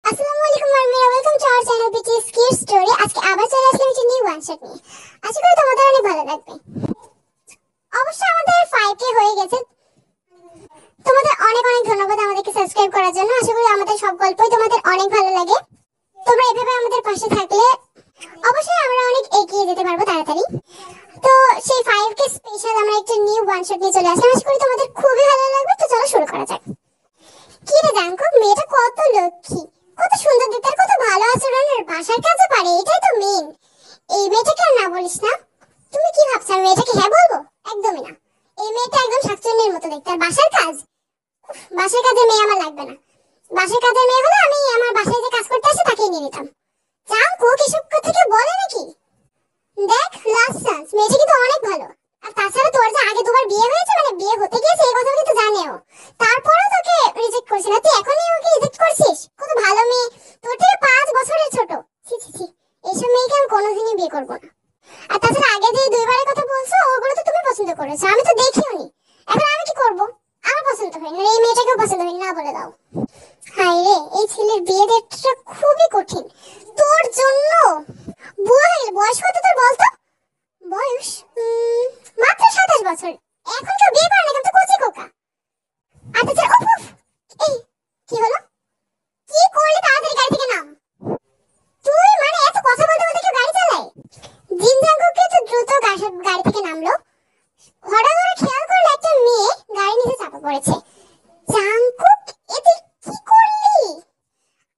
আসসালামু আলাইকুম welcome to our channel BTS kids story. আজকে আবার চলে আসলাম একটা নিউ ওয়ান শট নিয়ে। আশা করি তোমাদের অনেক ভালো লাগবে। অবশ্যই আমাদের 5K হয়ে গেছে। তোমাদের অনেক অনেক ধন্যবাদ আমাদেরকে সাবস্ক্রাইব করার জন্য। আশা করি আমাদের সব গল্পই তোমাদের অনেক ভালো লাগে। তোমরা এভাবে আমাদের পাশে থাকলে অবশ্যই আমরা অনেক এগিয়ে যেতে পারবো তাড়াতাড়ি। তো সেই 5K স্পেশাল আমরা একটা নিউ ওয়ান শট নিয়ে চলে আসলাম। আশা করি তোমাদের খুবই ভালো লাগবে। তো চলো শুরু করা যাক। কি রে জাঙ্কুক, মেয়েটা কত লক্ষ্মী, কত সুন্দর দেখতে, আর কত ভালো আচরণের, বাসার কাজও পারে, এটাই তো মেন। এই মেয়েটাকে আর না বলিস না। তুমি কি ভাবছো আমি মেয়েটাকে হ্যাঁ বলবো? একদমই না। এই মেয়েটা একদম শাকচুন্নির মতো দেখতে। আর বাসার কাজের মেয়ে আমার লাগবে না। বাসার কাজের মেয়ে হলে আমি আমার বাসায় যে কাজ করতে আসে তাকেই নিয়ে নিতাম। জাঙ্কুক এসব কথা কেউ বলে নাকি? দেখ, লাস্ট চান্স, মেয়েটা কিন্তু অনেক ভালো। আর তাছাড়া তোর যে আগে দুবার বিয়ে হয়েছে, মানে বিয়ে হতে গিয়েছে, এই কথা কিন্তু জানেও। তারপরেও তোকে রিজেক্ট করছে না, তুই এখনই ওকে রিজেক্ট করছিস? কত ভালো মেয়ে, তোর থেকে 5 বছরের ছোট। ছি ছি ছি, এইসব মেয়েকে আমি কোনোদিনই বিয়ে করবো না। আর তাছাড়া আগে যে দুইবারের কথা বলছো ওগুলো তো তুমি পছন্দ করেছো, আমি তো দেখিও নি। এখন আমি কি করব? আমার পছন্দ হয়নি, এই মেয়েটাকেও পছন্দ হয়নি, না বলে দাও। হায় রে, এই ছেলের বিয়ে ডেটটা খুবই কঠিন তোর জন্য। বুয়া হয়ে গেল, বয়স কত তোর বলতো? বয়স মাত্র 27 বছর। এখন কেউ বিয়ে করে না, কিন্তু কচি খোকা। আর তাছাড়া উফ উফ, এই কি হলো? কি করলি? তাড়াতাড়ি গাড়ি থেকে নাম। তুই মানে এত কথা বলতে বলতে কেউ গাড়ি চালায়? জিন জাঙ্কুককে তো দ্রুত গাড়ি থেকে নামলো। হঠাৎ করে খেয়াল করলো একটা মেয়ে গাড়ি নিচে চাপা পড়েছে। জাঙ্কুক, এতে কি করলি?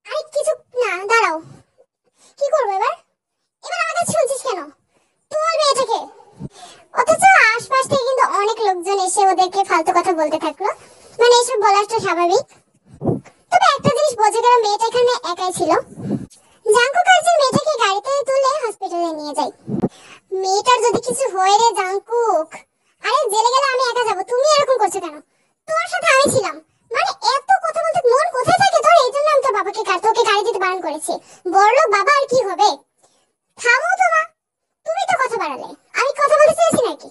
আরে কিছু না, দাঁড়াও। কি করবো এবার? আমার কাছে শুনছিস কেন? তোর মেয়েটাকে। অথচ আশপাশ থেকে কিন্তু অনেক লোকজন এসে ওদেরকে ফালতু কথা বলতে থাকলো। মানে এসব বলাটা স্বাভাবিক। তবে একটা জিনিস বোঝা গেল, মেয়েটা এখানে একাই ছিল। জাঙ্কুক আর যে মেয়েটাকে গাড়িতে তুলে হসপিটালে নিয়ে যায়। মেয়েটার যদি কিছু হয় রে জাঙ্কুক, আরে জেলে গেলে আমি একা যাব, তুমি এরকম করছো কেন? তোর সাথে আমি ছিলাম। মানে এত কথা বলতে মন কোথায় থাকে তোর? এই জন্য আমি তোর বাবাকে তোকে গাড়ি দিতে বারণ করেছি। বড়লোক বাবা, আর কি হবে? থামো তো মা, তুমি তো কথা বাড়ালে। আমি কথা বলতে চেয়েছি নাকি?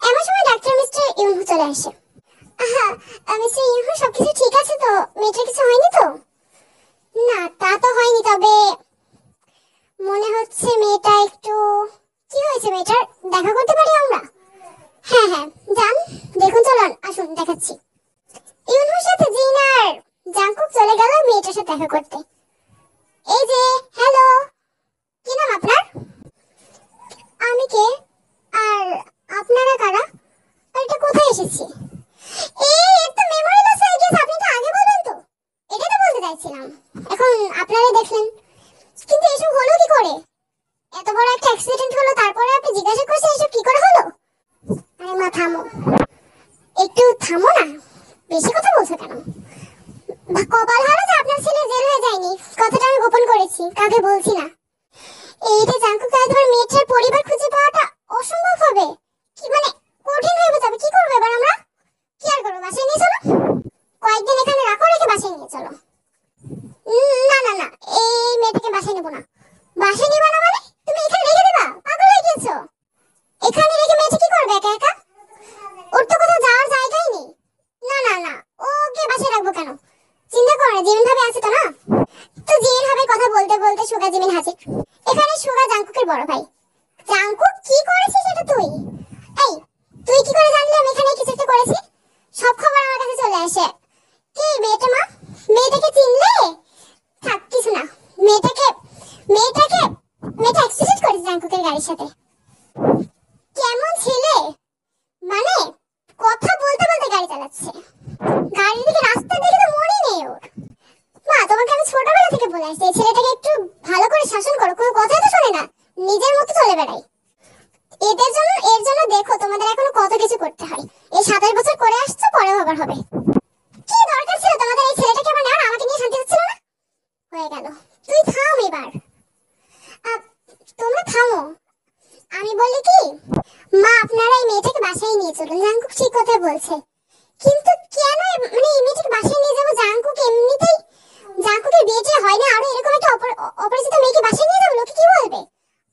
এমন সময় ডাক্তার মিস্টার ইউনহু চলে আসে। মিস্টার ইউনহু, সবকিছু ঠিক আছে তো? মেয়েটার কিছু হয়নি তো? না, তা তো হয়নি, তবে মনে হচ্ছে মেয়েটা একটু... কি হয়েছে মেয়েটার? দেখা করতে পারি আমরা? হ্যাঁ হ্যাঁ, যান, দেখুন, চলুন, আসুন দেখাচ্ছি। ইউনহুর সাথে জিন আর জাঙ্কুক চলে গেল মেয়েটার সাথে দেখা করতে। এই যে, হ্যালো, কি নাম আপনার? আমি কে? আর আপনারা কারা? আর এটা কোথায় এসেছি? এর তো মেমোরি লস হয়ে গেছে, আপনি তো আগে বলবেন তো। এটাই তো বলতে চাইছিলাম। এখন আপনারাই দেখলেন, কিন্তু এসব হলো কি করে? এত বড় একটা অ্যাক্সিডেন্ট হলো, তারপরে আপনি জিজ্ঞাসা করছেন এসব কি করে হলো? আরে মা, থামো, একটু থামো না, বেশি কথা বলছো কেন? কপাল ভালো যে আপনার ছেলে জেল হয়ে যায়নি, কথাটা আমি গোপন করেছি, কাউকে বলছি না। এইটা জাঙ্কুক, তোমার মেয়েটার পরিবার খুঁজে পাওয়াটা অসম্ভব হবে। কি মানে কঠিন হয়ে যাবে। কি করবো এবার আমরা? কি আর করবো, বাসায় নিয়ে চলো। কয়েকদিন এখানে রাখো, রেখে বাসায় নিয়ে চলো। না না না, এই মেয়েটাকে বাসায় নেবো না। বাসায় নিবা না মানে? তুমি এখানে রেখে দেবা? পাগল হয়ে গেছো? এখানে রেখে মেয়েটা কি করবে একা একা? ওর তো কোথাও যাওয়ার জায়গাই নেই। না না না, ওকে বাসায় রাখবো কেন? চিন্তা করো না, জিমিন ভাবে আছে তো না? তো জিমিন ভাবে কথা বলতে বলতে সুগা জিমিন হাজির। এখানে সুগা জাঙ্কুকের বড় ভাই। জাঙ্কুক, কি করেছিস এটা তুই? এই, তুই কি করে জানলি আমি এখানে কিছু একটা করেছি? সব খবর আমার কাছে চলে আসে। কে মেয়েটা মা? মেয়েটাকে চিনলে? থাক, কিছু না। মেয়েটা অ্যাক্সিডেন্ট করেছে জাঙ্কুকের গাড়ির সাথে। কেমন ছেলে, মানে কথা বলতে বলতে গাড়ি চালাচ্ছে। গাড়ির দিকে, রাস্তা দেখে তো মনে নেই ওর। মা, তোমাকে আমি ছোটবেলা থেকে বলে আসছি এই ছেলেটাকে একটু ভালো করে শাসন করো, কোনো কথাই তো শোনে না, নিজের মতো চলে বেড়ায়। এর জন্য দেখো তোমাদের এখনো কত কিছু করতে হয়। এই 27 বছর করে আসছো, পরেও আবার হবে। কি দরকার ছিল তোমাদের এই ছেলেটাকে আবার নেওয়ার? আমাকে নিয়ে শান্তি হচ্ছিল না? হয়ে গেল, তুই থাম এবার। তোমরা থামো। আমি বলি কি, মা, আপনারা এই মেয়েটাকে বাসায় নিয়ে চলুন। জাঙ্কুক ঠিক কথা বলছে, কিন্তু কেন মানে এই মেয়েটাকে বাসায় নিয়ে যাবো? জাঙ্কুক এমনিতেই, জাঙ্কুকের বিয়েটা হয় না, আরো এরকম একটা অপরিচিত মেয়েকে বাসায় নিয়ে যাবো, লোকে কি বলবে?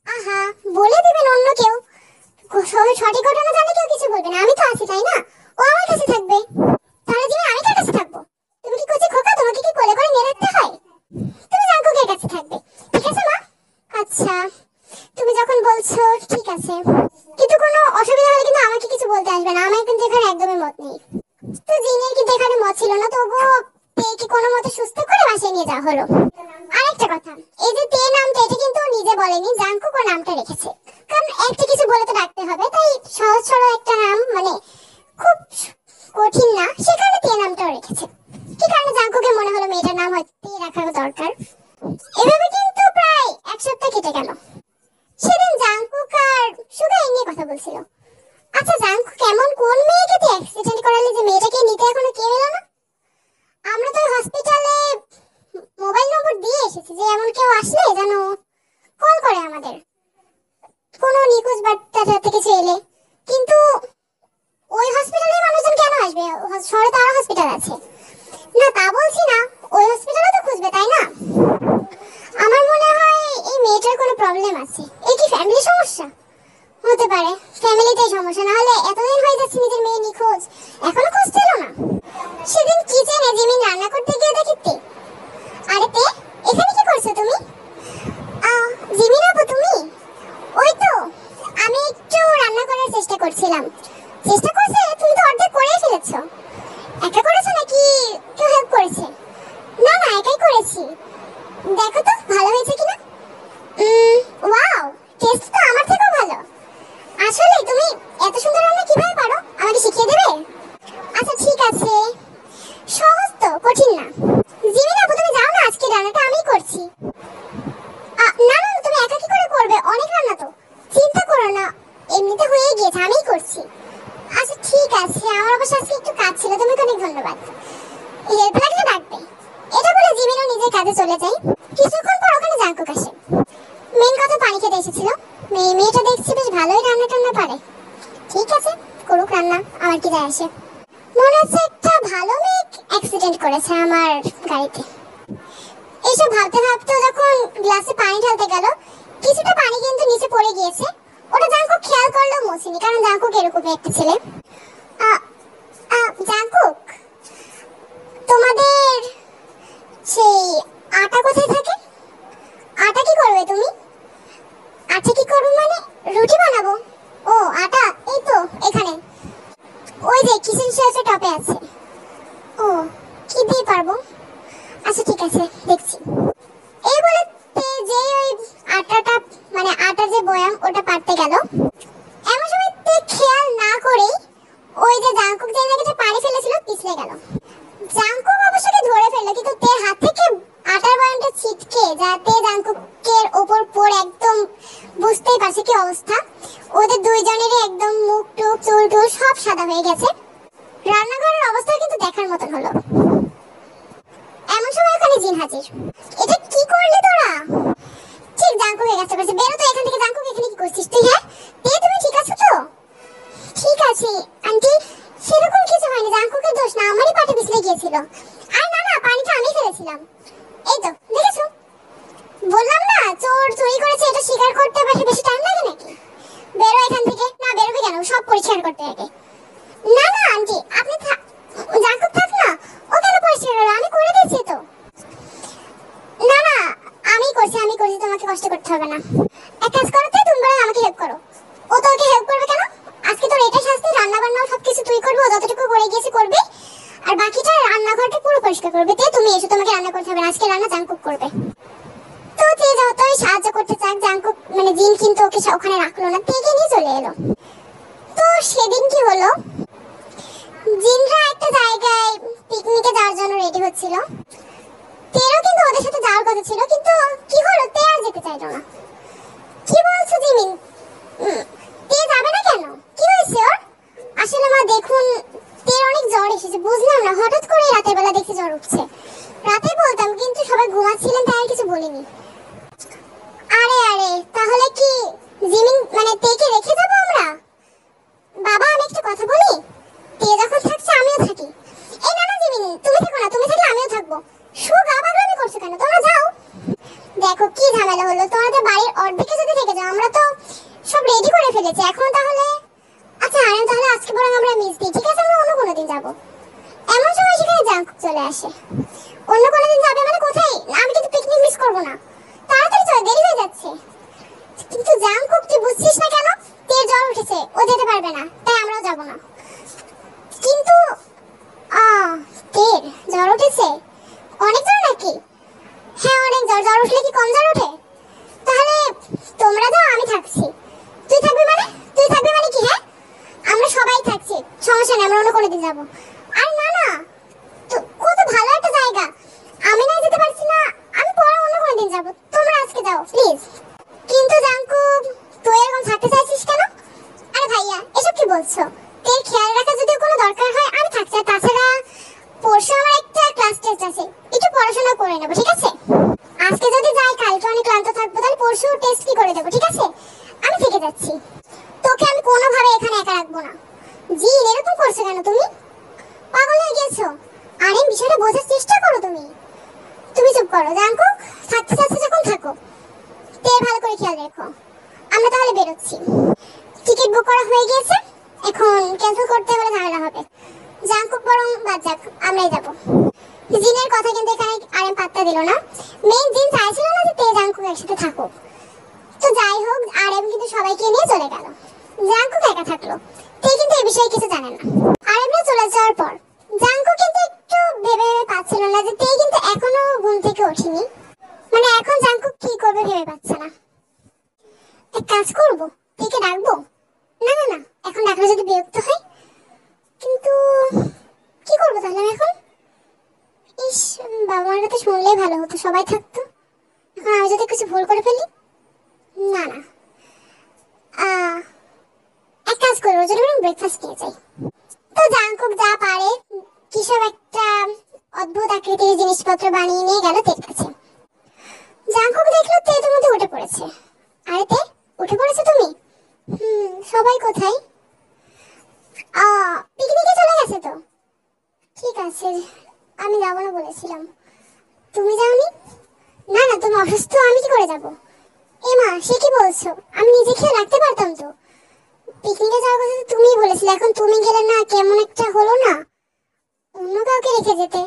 আহা, বলে দিবেন অন্য কেউ। সঠিক ঘটনা জানলে কেউ কিছু বলবে না। আমি তো আছি, তাই না? ও আমার কাছে থাকবে। তাহলে জিমি, আমি কার কাছে থাকবো? তুমি কি কোচে খোকা? তোমাকে কি কোলে করে নিয়ে রাখতে হয়? করেছে, কিন্তু কোনো অসুবিধা হলে কিন্তু আমাকে কিছু বলতে আসবে না, আমার কিন্তু এখানে একদমই মত নেই। তো জিনের কিন্তু এখানে মত ছিল না, তবুও তেকে কোনো মতে সুস্থ করে বাসায় নিয়ে যাওয়া হলো। আরেকটা কথা, এই যে তে নামটা এটা কিন্তু ও নিজে বলেনি, জাংকুক ওর নামটা রেখেছে, কারণ একটা কিছু বলে তো ডাকতে হবে, তাই সহজ সরল একটা নাম, মানে খুব কঠিন না, সেখানে তে নামটাও রেখেছে। কি কারণে জাংকুকের মনে হলো মেয়েটার নাম হয়তো তে রাখা দরকার। এভাবে কিন্তু প্রায় এক সপ্তাহ কেটে গেল। সেদিন জাংকুক আর সুগা এই নিয়ে কথা বলছিল। আচ্ছা জাংকুক, এমন কোন মেয়েকে তুই অ্যাক্সিডেন্ট করালি যে মেয়েটাকে নিতে এখনো কেউ এলো না? আমরা তো হসপিটালে মোবাইল নম্বর দিয়ে এসেছি যে এমন কেউ আসলে যেন কল করে আমাদের, কোনো নিখোঁজ বার্তা থেকে কিছু এলে। কিন্তু ওই হসপিটালে মানুষজন কেন আসবে? শহরে তো আরো হসপিটাল আছে। না তা বলছি না, ওই হসপিটালে তো খুঁজবে তাই না? আমার মনে হয় এই মেয়েটার কোনো প্রবলেম আছে। এই কি ফ্যামিলি সমস্যা? হতে পারে ফ্যামিলিতে সমস্যা, না হলে এতদিন হয়ে যাচ্ছে নিজের মেয়ে নিখোঁজ, এখনো খোঁজ ছিল না। সেদিন কিচেনে জিমিন রান্না করতে গিয়ে দেখিতে। আরে তে, এখানে কি করছো তুমি? জিমিন আপু তুমি? ওই তো আমি একটু রান্না করার চেষ্টা করছিলাম। চেষ্টা করছে? তুমি তো অর্ধেক করেই ফেলেছো। একা করেছো নাকি কেউ হেল্প করেছে? না না, একাই করেছি। দেখো তো ভালো হয়েছে কিনা। ওয়াও, টেস্ট তো আমার থেকেও ভালো। আসলে তুমি এত সুন্দর রান্না কিভাবে পারো, আমাকে শিখিয়ে দেবে? আচ্ছা ঠিক আছে, সহজ তো, কঠিন না। জিমিন আপু তুমি যাও না, আজকে রান্নাটা আমিই করছি। না না, তুমি একা কি করে করবে, অনেক রান্না তো। চিন্তা করো না, এমনিতে হয়ে গিয়েছে, আমিই করছি। আচ্ছা ঠিক আছে, আমার অবশ্য আজকে একটু কাজ ছিল, তোমাকে অনেক ধন্যবাদ। হেল্প লাগলে ডাকবে। এটা বলে জিমিনও নিজের কাজে চলে যায়। কিছুক্ষণ পর ওখানে জাংকুক আসে। মেন কথা, পানি খেতে এসেছিল। মেয়েটা দেখছি বেশ ভালোই রান্না টান্না পারে। ঠিক আছে, করুক রান্না, আমার কি যায় আসে। মনে হচ্ছে একটা ভালো মেয়ে অ্যাক্সিডেন্ট করেছে আমার গাড়িতে। এইসব ভাবতে ভাবতে যখন গ্লাসে পানি ঢালতে গেল, কিছুটা পানি কিন্তু নিচে পড়ে গিয়েছে। ওটা জাংকুক খেয়াল করলেও মোছেনি, কারণ জাংকুক এরকমই একটা ছেলে। জাংকুক, তোমাদের সেই আটা কোথায় থাকে? আটা কি করবে তুমি? আটা কি করবো মানে রুটি বানাবো। ও আটা এই তো এখানে, ওই যে কিচেন শেলফে টপে আছে। ও কি দিয়ে পারবো? আচ্ছা ঠিক আছে, দেখছি। এই বলে যে ওই আটাটা, মানে আটার যে বয়াম ওটা পারতে গেল, এমন সময় খেয়াল না করেই ওই যে জাংকুক যে জায়গাটা পানি ফেলেছিল পিছলে গেল। জাংকুক অবশ্যই ধরে ফেললো, কিন্তু তের হাত থেকে আটার বয়ামটা ছিটকে যাতে জাংকুকের উপর পড়ে একদম বুঝতেই পারছে কি অবস্থা। ওদের দুইজনেরই একদম মুখ টুক চুল টুল সব সাদা হয়ে গেছে। রান্নাঘরের অবস্থা কিন্তু দেখার মতন হলো। এমন সময় ওখানে জিন হাজির। এটা কি করলি তোরা? ঠিক জাংকুকের কাছে করছে। বেরো তো এখান থেকে। জাংকুক এখানে কি করছিস তুই? হ্যাঁ তে, তুমি ঠিক আছো তো? ঠিক আছে আন্টি, সেরকম কিছু হয়নি, জাংকুকের দোষ না, আমারই পাটি পিছলে গিয়েছিল। আর না না, পানিটা আমি ফেলেছিলাম। এই তো দেখেছো, বললাম না চোর চুরি করেছে, এটা স্বীকার করতে বেশি টাইম লাগে নাকি? বেরো এখান থেকে। না বেরোবে কেন, সব পরিষ্কার করতে লাগে। না না আন্টি, আপনি জাংকুক থাক না, ও কেন পরিষ্কার করবে, আমি করে দিয়েছি তো। না না, আমি করছি, তোমাকে কষ্ট করতে হবে না। এক কাজ করো, তুমি বরং আমাকে হেল্প করো। ও তো ওকে হেল্প করবে কেন? আজকে তোর এটা শাস্তি, রান্না বান্না সবকিছু তুই করবি, ও যতটুকু করে গিয়েছে করবে, আর বাকিটা রান্নাঘরটা পুরো পরিষ্কার করবে। তুমি এসে, তোমাকে রান্না করতে হবে না, আজকে রান্না জাংকুক করবে। তো তে যতই সাহায্য করতে চাক, জাংকুক মানে জিন কিন্তু ওকে ওখানে রাখলো না, তেকে নিয়ে চলে এলো। তো সেদিন কি হলো, জিনরা একটা জায়গায় পিকনিকে যাওয়ার জন্য রেডি হচ্ছিল। তেরও কিন্তু ওদের সাথে যাওয়ার কথা ছিল, কিন্তু কি হলো, তে আর যেতে চাইলো না। কি বলছো জিমিন, তে যাবে না কেন? কি হয়েছে ওর? আসলে মা দেখুন, তের অনেক জ্বর এসেছে, বুঝলাম না, হঠাৎ করে রাতের বেলা দেখি জ্বর উঠছে। রাতে বলতাম, কিন্তু সবাই ঘুমাচ্ছিলেন তাই আর কিছু বলিনি। আরে আরে, তাহলে কি জিমিন মানে তেকে রেখে যাবো আমরা? বাবা আমি একটা কথা বলি, তে যখন থাকছে আমিও থাকি। এই না না জিমিন, তুমি থাকো না, তুমি থাকলে আমিও থাকবো। সুগা পাগলামি করছো কেন, তোমরা যাও। দেখো কি ঝামেলা হলো, তোমাদের বাড়ির অর্ধেকে যদি থেকে যাও, আমরা তো সব রেডি করে ফেলেছি এখন। তাহলে আচ্ছা আরেন, তাহলে আজকে বরং আমরা মিস দিই, ঠিক আছে? আমরা অন্য কোনো দিন যাবো। এমন সময় সেখানে জাংকুক চলে আসে। অন্য কোনো দিন যাবে মানে কোথায়? আমি কিন্তু পিকনিক মিস করবো না, তাড়াতাড়ি চল, দেরি হয়ে যাচ্ছে। কিন্তু জাংকুক তুই বুঝছিস না কেন? হয়েছে? অনেক জ্বর নাকি? হ্যাঁ অনেক জ্বর। জ্বর উঠলে কি কম জ্বর ওঠে? তাহলে তোমরা যাও, আমি থাকছি। তুই থাকবি মানে? তুই থাকবি মানে কি? হ্যাঁ আমরা সবাই থাকছি, সমস্যা নেই, আমরা অন্য কোনো দিন যাবো। আর না না, তো কত ভালো একটা জায়গা, আমি না যেতে পারছি না, আমি পরে অন্য কোনো দিন যাবো, তোমরা আজকে যাও প্লিজ। কিন্তু জাঙ্কুক, তুই এরকম থাকতে চাইছিস কেন? আরে ভাইয়া এসব কি বলছো? তোর খেয়াল রাখা যদি কোনো দরকার হয় আমি থাকছি। আর তাছাড়া পরশু আমার একটা ক্লাস টেস্ট আছে, একটু পড়াশোনা করে নেবো, ঠিক আছে? আজকে যদি যাই কালকে অনেক ক্লান্ত থাকবো, তাহলে পরশু টেস্ট কি করে দেবো, ঠিক আছে? আমি থেকে যাচ্ছি, তোকে আমি কোনোভাবে এখানে একা রাখবো না। জি এরকম করছো কেন তুমি? পাগল হয়ে গেছো? আরে বিষয়টা বোঝার চেষ্টা করো তুমি। তুমি চুপ করো জাঙ্কুক, থাকতে চাচ্ছ যখন থাকো, তেল ভালো করে খেয়াল রেখো। আমরা তাহলে বেরোচ্ছি। টিকিট বুক করা হয়ে গিয়েছে, এখন ক্যান্সেল করতে হলে ঝামেলা হবে। জাঙ্কুক বরং বাদ যাক, আমরাই যাবো। জিনের কথা কিন্তু এখানে আরেম পাত্তা দিল না। মেইন জিন চাইছিল না যে তে জাঙ্কুক একসাথে থাকুক। তো যাই হোক, আরেম কিন্তু সবাইকে নিয়ে চলে গেল, জাঙ্কুক একা থাকলো। তে কিন্তু এই বিষয়ে কিছু জানে না। আরেমরা চলে যাওয়ার পর জাঙ্কুক কিন্তু একটু ভেবে ভেবে পাচ্ছিল না যে তে কিন্তু এখনো ঘুম থেকে ওঠেনি। মানে এখন জাঙ্কুক কি করবে ভেবে পাচ্ছে না। এক কাজ করবো, তেকে ডাকবো? না না না, এখন ডাকলে যদি বিরক্ত হয়। কিন্তু কি করবো তাহলে আমি এখন? ইস, বাবা মার কথা শুনলেই ভালো হতো, সবাই থাকতো। এখন আমি যদি কিছু ভুল করে ফেলি। না না, এক কাজ করবো, যদি ব্রেকফাস্ট নিয়ে যাই। তো জাঙ্কুক যা পারে কিসব একটা অদ্ভুত আকৃতির জিনিসপত্র বানিয়ে নিয়ে গেল তের কাছে। জাঙ্কুক দেখলো তে তোর মধ্যে উঠে পড়েছে। আরে তে, উঠে পড়েছে তুমি? সবাই কোথায়? পিকনিকে চলে গেছে তো। ঠিক আছে, আমি যাবো না বলেছিলাম। তুমি যাওনি? না না, তুমি অসুস্থ, আমি কি করে যাব? এমা সে কি বলছো? আমি নিজে খেয়ে রাখতে পারতাম তো। পিকনিকে যাওয়ার কথা তো তুমিই বলেছিলে, এখন তুমি গেলে না, কেমন একটা হলো না? অন্য কাউকে রেখে যেতে।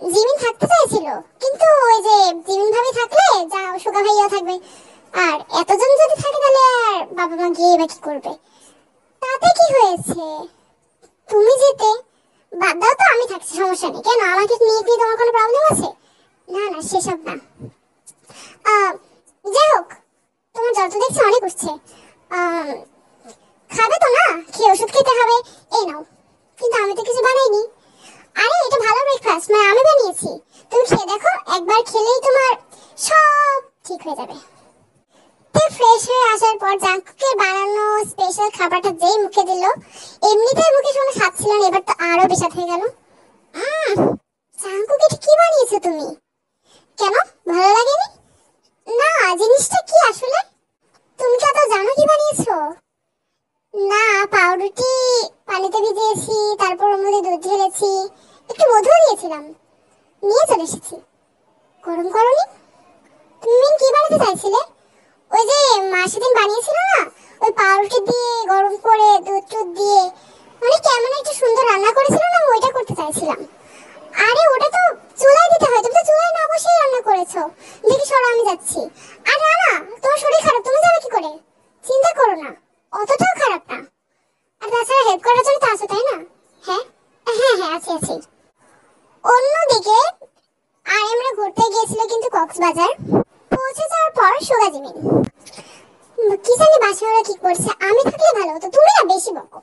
জিমিন থাকতে চাইছিল, কিন্তু ওই যে জিমিন ভাবি থাকলে যা সুগা ভাইয়া থাকবে, আর এতজন যদি থাকে তাহলে আর বাবা মা গিয়ে বা কি করবে? তাতে কি হয়েছে, তুমি যেতে। বাদ দাও তো, আমি থাকছি, সমস্যা নেই। কেন, আমাকে নিয়ে কি তোমার কোনো প্রবলেম আছে? না না, সেসব না। যাই হোক, তোমার জ্বর তো দেখছি অনেক উঠছে। খাবে তো না? খেয়ে ওষুধ খেতে হবে। এই নাও। কিন্তু আমি তো কিছু বানাইনি। আরে এটা ভালো ব্রেকফাস্ট, মানে আমি বানিয়েছি। তুমি খেয়ে দেখো, একবার খেলেই তোমার সব ঠিক হয়ে যাবে। তে ফ্রেশ হয়ে আসার পর জাঙ্কুকের বানানো স্পেশাল খাবারটা যেই মুখে দিল, এমনিতেই মুখে শুনে স্বাদ ছিল না, এবার তো আরো বেশি হয়ে গেল। জাঙ্কুক, এটা কি বানিয়েছো তুমি? কেন, ভালো লাগেনি? না, জিনিসটা কি আসলে? তুমি কি তো জানো কি বানিয়েছো? না, পাউরুটি পানিতে ভিজিয়েছি, তারপর ওর মধ্যে দুধ ঢেলেছি, একটু মধু দিয়েছিলাম, নিয়ে চলে এসেছি। গরম করনি? তুমি কি বানাতে চাইছিলে? ওই যে মা সেদিন বানিয়েছিল না, ওই পাউরুটি দিয়ে গরম করে দুধ টুধ দিয়ে, মানে কেমন একটা সুন্দর রান্না করেছিল না, আমি ওইটা করতে চাইছিলাম। আরে ওটা তো চুলায় দিতে হয়, তুমি তো চুলায় না বসেই রান্না করেছো। দেখি সরো, আমি যাচ্ছি। আর না না, তোমার শরীর খারাপ, তুমি যাবে কি করে? চিন্তা করো না, অতটাও খারাপ না। আর তাছাড়া হেল্প করার জন্য তো আছো, তাই না? হ্যাঁ হ্যাঁ হ্যাঁ, আছি আছি। অন্যদিকে আর আমরা ঘুরতে গিয়েছিল কিন্তু কক্সবাজার। পৌঁছে যাওয়ার পর সোগা জিমিন কি জানি বাসায় ওরা কি করছে, আমি থাকলে ভালো হতো, তুমি না বেশি বকো।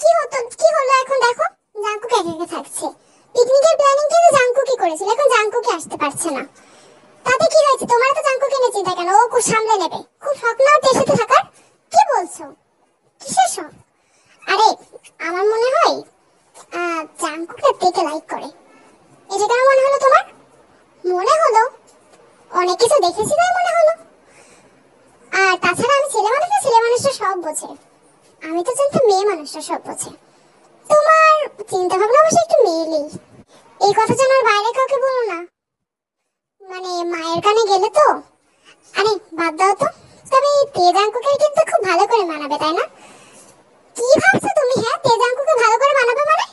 কি হতো, কি হলো এখন দেখো, জাঙ্কুক একা একা থাকছে। পিকনিকের প্ল্যানিং কিন্তু জাঙ্কুকই করেছিল, এখন জাঙ্কুকই আসতে পারছে না। তাতে কি হয়েছে, তোমার তো জাঙ্কুকে নিয়ে চিন্তা কেন, ও খুব সামলে নেবে। খুব শখ না ওর সাথে থাকার? কি বলছো, কিসের শখ? আরে আমার মনে হয় জাঙ্কুকটা দেখে লাইক করে। এটা কেন মনে হলো তোমার? মনে হলো, অনেক কিছু দেখেছি তাই মনে হলো। আর তাছাড়া আমি ছেলে মানুষ, ছেলে মানুষরা সব বোঝে, আমি তো জানতাম মেয়ে মানুষরা সব বোঝে। তোমার চিন্তা ভাবনা অবশ্য একটু মেয়েলি। এই কথা যেন আর বাইরে কাউকে বলো না, মানে মায়ের কানে গেলে তো। আরে বাদ দাও তো। তবে তেজাঙ্কুকে কিন্তু খুব ভালো করে মানাবে, তাই না? কি ভাবছো তুমি? হ্যাঁ, তেজাঙ্কুকে ভালো করে মানাবে মানে?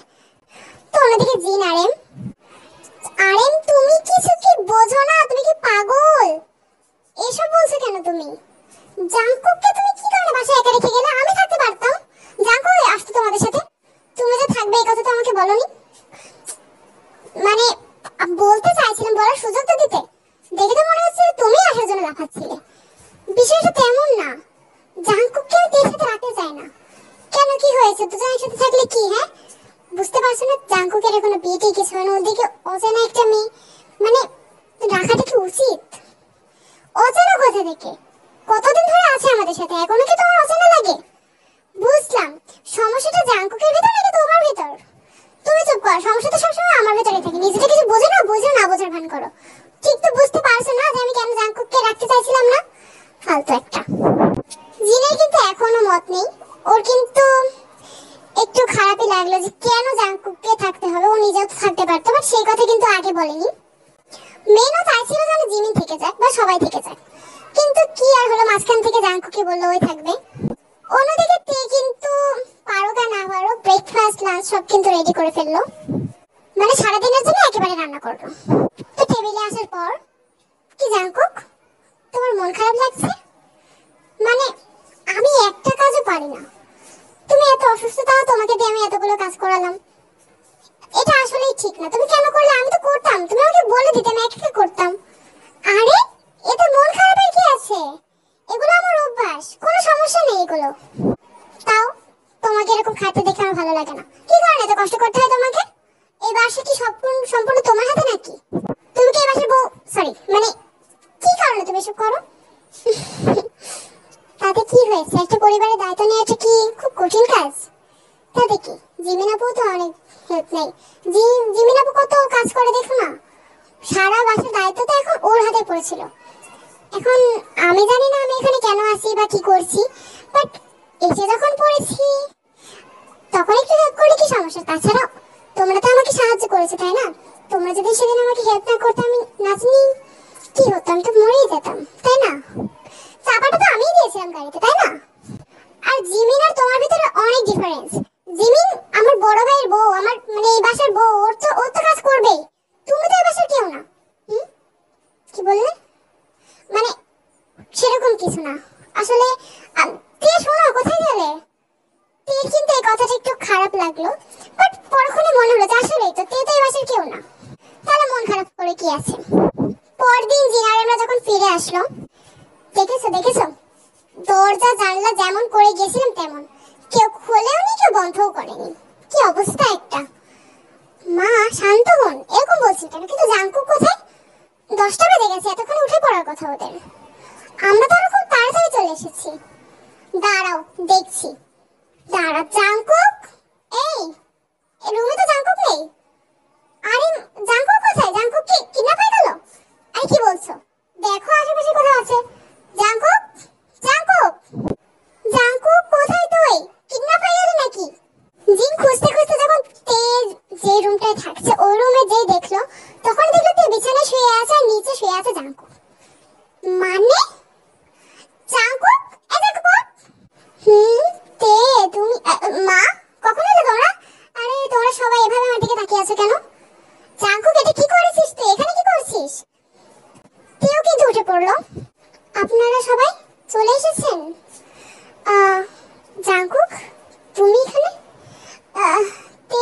তো অন্যদিকে জিন আরেম, আরেম তুমি কিছু কি বোঝো না? তুমি কি পাগল? এসব বলছো কেন তুমি? জাঙ্কুককে তুমি কি কারণে বাসায় একা রেখে গেলে? আমি থাকতে পারতাম, জাঙ্কুক আসতো তোমাদের সাথে। তুমি যে থাকবে এই কথা তো আমাকে বলনি। মানে সুযোগ তো দিতে। দেখে তো মনে হচ্ছে তুমি আসার জন্য লাফাচ্ছিলে। বিষয়টা তেমন না, জাঙ্কুককে আমি তোর সাথে রাখতে চাই না। কেন, কি হয়েছে? দুজনের সাথে থাকলে কি? হ্যাঁ, বুঝতে পারছো না জাঙ্কুকের এখনো বিয়েতে কিছু হয় না, ওদিকে অজানা একটা মেয়ে, মানে রাখাটা কি উচিত? অজানা কোথা থেকে? কতদিন ধরে আছে আমাদের সাথে, এখনো কি তোমার অজানা লাগে? বুঝলাম, সমস্যাটা জাঙ্কুকের ভিতর নাকি তোমার ভিতর? তুমি চুপ কর, সমস্যা তো সবসময় আমার ভিতরে থাকে। নিজেটা কিছু বোঝো না, বুঝো না বোঝার ভান করো। ঠিক তো বুঝতে পারছো না যে আমি কেন জাঙ্কুককে রাখতে চাইছিলাম না? ফালতু একটা। জিনের কিন্তু এখনো মত নেই, ওর কিন্তু একটু খারাপই লাগলো যে কেন জাঙ্কুককে থাকতে হবে। ও নিজেও তো থাকতে পারতো, বাট সেই কথা কিন্তু আগে বলেনি। মেনও চাইছিল যেন জিমিন থেকে যাক বা সবাই থেকে যাক, কিন্তু কি আর হলো, মাঝখান থেকে জাঙ্কুকে বললো ওই থাকবে। অন্যদিকে তে কিন্তু পারুক আর না পারুক ব্রেকফাস্ট লাঞ্চ সব কিন্তু রেডি করে ফেললো, মানে সারাদিনের জন্য একেবারে রান্না করলো। তো টেবিলে আসার পর, কি জাঙ্কুক তোমার মন খারাপ লাগছে? মানে আমি একটা কাজও পারি না, তুমি এত অসুস্থ, তাও তোমাকে দিয়ে আমি এতগুলো কাজ করালাম। এটা আসলেই ঠিক না। তুমি কেন করলে? আমি তো করতাম, তুমি আমাকে বলে দিতে, আমি একা করতাম। আরে এতে মন খারাপের কি আছে? এগুলো আমার অভ্যাস, কোনো সমস্যা নেই এগুলো। তাও তোমাকে এরকম খাইতে দেখে আমার ভালো লাগে না। কি কারণে এত কষ্ট করতে হয় তোমাকে? এই বাসা কি সম্পূর্ণ তোমার হাতে নাকি? তুমি কি এই বাসার বউ? সরি, মানে কি কারণে তুমি এসব করো? তাতে কি হয়েছে? একটা পরিবারের দায়িত্ব নেওয়াটা কি খুব কঠিন কাজ? তাতে কি, জিমিন আপু তো অনেক হেল্প নেই। জিমিন আপু কত কাজ করে দেখো না। সারা বাসার দায়িত্ব তো এখন ওর হাতে পড়েছিল। এখন আমি জানি না আমি এখানে কেন আসি বা কি করছি, বাট এসে যখন পড়েছি তখন একটু হেল্প করলে কি সমস্যা? তাছাড়া তোমরা তো আমাকে সাহায্য করেছো, তাই না? তোমরা যদি সেদিন আমাকে হেল্প না করতে, আমি নাচনি কি হতো? আমি তো মরেই যেতাম, তাই না? চাপাটা তো আমিই দিয়েছিলাম গাড়িতে, তাই না? আর জিমিন আর তোমার ভিতরে অনেক ডিফারেন্স। জিমিন আমার বড় ভাইয়ের বউ, আমার মানে এই বাসার বউ, ওর তো কাজ করবেই। তুমি তো এই বাসার কেউ না। কি বললে? মানে সেরকম কিছু না আসলে। তে শোনো, কোথায় গেলে? তে কিন্তু এই কথাটা একটু খারাপ লাগলো, বাট পরক্ষণে মনে হলো যে আসলেই তো তে তো এই বাসার কেউ না। তাহলে মন খারাপ করে কি আছে? পরদিন জিনার আমরা যখন ফিরে আসলো, দেখেছো দরজা জানলা যেমন করে গেছিলাম তেমন, কেউ খোলেও নি, কেউ বন্ধও করেনি। কি অবস্থা একটা! মা শান্ত হন, এরকম বলছি কেন? কিন্তু জাঙ্কুক কোথায়? 10টা বেজে গেছে, এতক্ষণে উঠে পড়ার কথা ওদের। আমরা তো খুব তাড়াতাড়ি চলে এসেছি। দাঁড়াও দেখছি। জাঙ্কুক, এই রুমে তো জাঙ্কুক নেই। আরে জাঙ্কুক কোথায়? জাঙ্কুক কি কিডন্যাপ হয়ে গেল? আরে কি বলছো? দেখো আশেপাশে কোথাও আছে। জাঙ্কুক, জাঙ্কুক, জাঙ্কুক কোথায় তুই? কিডন্যাপ হয়ে গেলি নাকি? জিন খুঁজতে খুঁজতে যখন তেজ যে রুমটায় থাকছে ওই রুমে যেই দেখলো, তখন দেখলো তে বিছানায় শুয়ে আছে আর নিচে শুয়ে আছে জাঙ্কুক। মানে জাঙ্কুক, এই জাঙ্কুক। তে তুমি মা কখন এলে তোমরা? আরে তোমরা সবাই এভাবে আমার দিকে তাকিয়ে আছো কেন? জাঙ্কুক এটা কি করেছিস তুই? এখানে কি করছিস? তেও কিন্তু উঠে পড়লো। আপনারা সবাই চলে এসেছেন? জাঙ্কুক তুমি এখানে? তে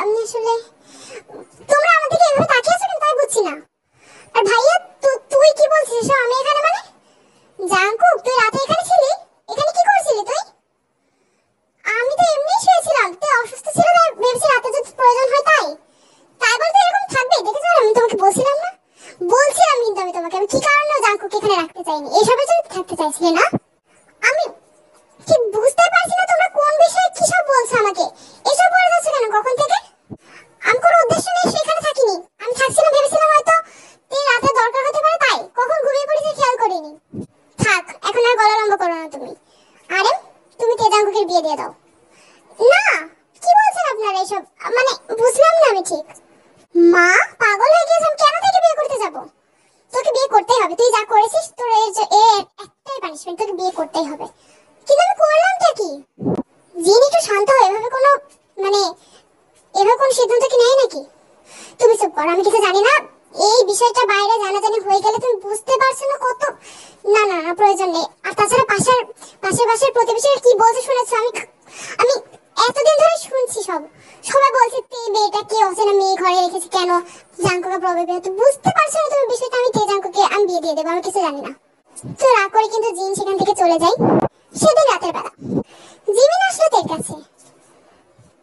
আমি আসলে, তোমরা আমার দিকে এভাবে তাকিয়ে আছো কেন তাই বুঝছি না। আর ভাইয়া তুই কি বলছিস? আমি এখানে মানে? জাঙ্কুক তুই রাতে এখানে ছিলি? এখানে কি করছিলি তুই? আমি তো এমনি শুয়েছিলাম, তে অসুস্থ ছিল তাই ভেবেছি রাতে যদি প্রয়োজন হয় তাই বলতে এরকম থাকবে। দেখেছো আমি তোমাকে বলছিলাম না? বলছিলাম কিন্তু আমি তোমাকে, আমি কি কারণে জাঙ্কুক এখানে রাখতে চাইনি, এসবের জন্য থাকতে চাইছিলে না? আমি কি বুঝতে পারছি না তোমরা কোন বিষয়ে কি সব বলছো আমাকে? এসব বলে যাচ্ছ কেন কখন থেকে? আমি কোনো উদ্দেশ্য নেই সেখানে থাকিনি। আমি থাকছিলাম ভেবেছিলাম হয়তো এই রাতে দরকার হতে পারে তাই, কখন ঘুমিয়ে পড়েছি খেয়াল করিনি। থাক এখন আর গলা লম্বা করো না তুমি। আরে তুমি তেজাঙ্কুকের বিয়ে দিয়ে দাও। না কি বলছেন আপনারা এসব? মানে বুঝলাম না আমি ঠিক। মা পাগল হয়ে গিয়েছেন, কেন থেকে বিয়ে করতে যাব? তোকে বিয়ে করতেই হবে, তুই যা করেছিস তোর একটাই পানিশমেন্ট, তোকে বিয়ে করতেই হবে। কিন্তু আমি করলামটা কি? জিন একটু শান্ত হয়, এভাবে কোনো সিদ্ধান্ত কি নেয় নাকি? তুমি চুপ করো, আমি কিছু জানি না। এই বিষয়টা বাইরে জানাজানি হয়ে গেলে তুমি বুঝতে পারছো না কত। না না না প্রয়োজন নেই। আর তাছাড়া পাশের বাসার প্রতিবেশীরা কি বলতে শুনেছো? আমি এতদিন ধরে শুনছি সবাই বলছে তে মেয়েটা কে অচেনা মেয়ে ঘরে রেখেছে কেন, জাঙ্কুকে প্রবলেম তো বুঝতে পারছো না তুমি বিষয়টা। আমি তে জাঙ্কুকে আমি বিয়ে দিয়ে দেবো, আমি কিছু জানি না। তো রাগ করে কিন্তু জিন সেখান থেকে চলে যায়। সেদিন রাতের বেলা জিমিন আসলো তের কাছে।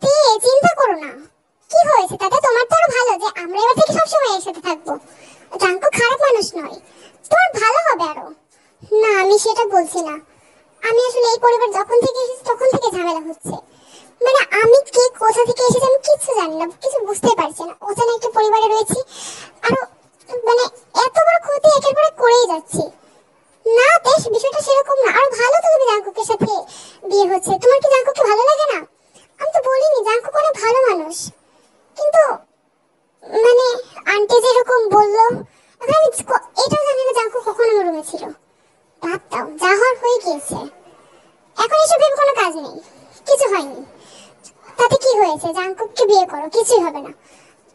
তে চিন্তা করো না, কি হয়েছে তাতে, তোমার তো আরো ভালো যে আমরা এবার থেকে সবসময় একসাথে থাকবো। জাঙ্কু খারাপ মানুষ নয়, তোমার ভালো হবে আরো। না আমি সেটা বলছি না, আমি আসলে এই পরিবার যখন থেকে এসেছি তখন থেকে ঝামেলা হচ্ছে। মানে আমি কে কোথা থেকে এসেছি আমি কিছু জানি না, কিছু বুঝতে পারছি না। অজানা একটা পরিবারে রয়েছি, আরো মানে এত বড় ক্ষতি একের পরে করেই যাচ্ছি। না বেশ বিষয়টা সেরকম না, আর ভালো তো তুমি জাঙ্কুকের সাথে বিয়ে হচ্ছে, তোমার কি জাঙ্কুকে ভালো লাগে না? আমি তো বলিনি, জাঙ্কুক অনেক ভালো মানুষ, কিন্তু মানে আন্টি যেরকম বললো, এখন আমি এটাও জানি না জাঙ্কুক কখন আমার রুমে ছিল। বাদ দাও, যা হওয়ার হয়ে গিয়েছে, এখন এসব ভেবে কোনো কাজ নেই, কিছু হয়নি। তাতে কি হয়েছে, জাঙ্কুককে বিয়ে করো, কিছুই হবে না।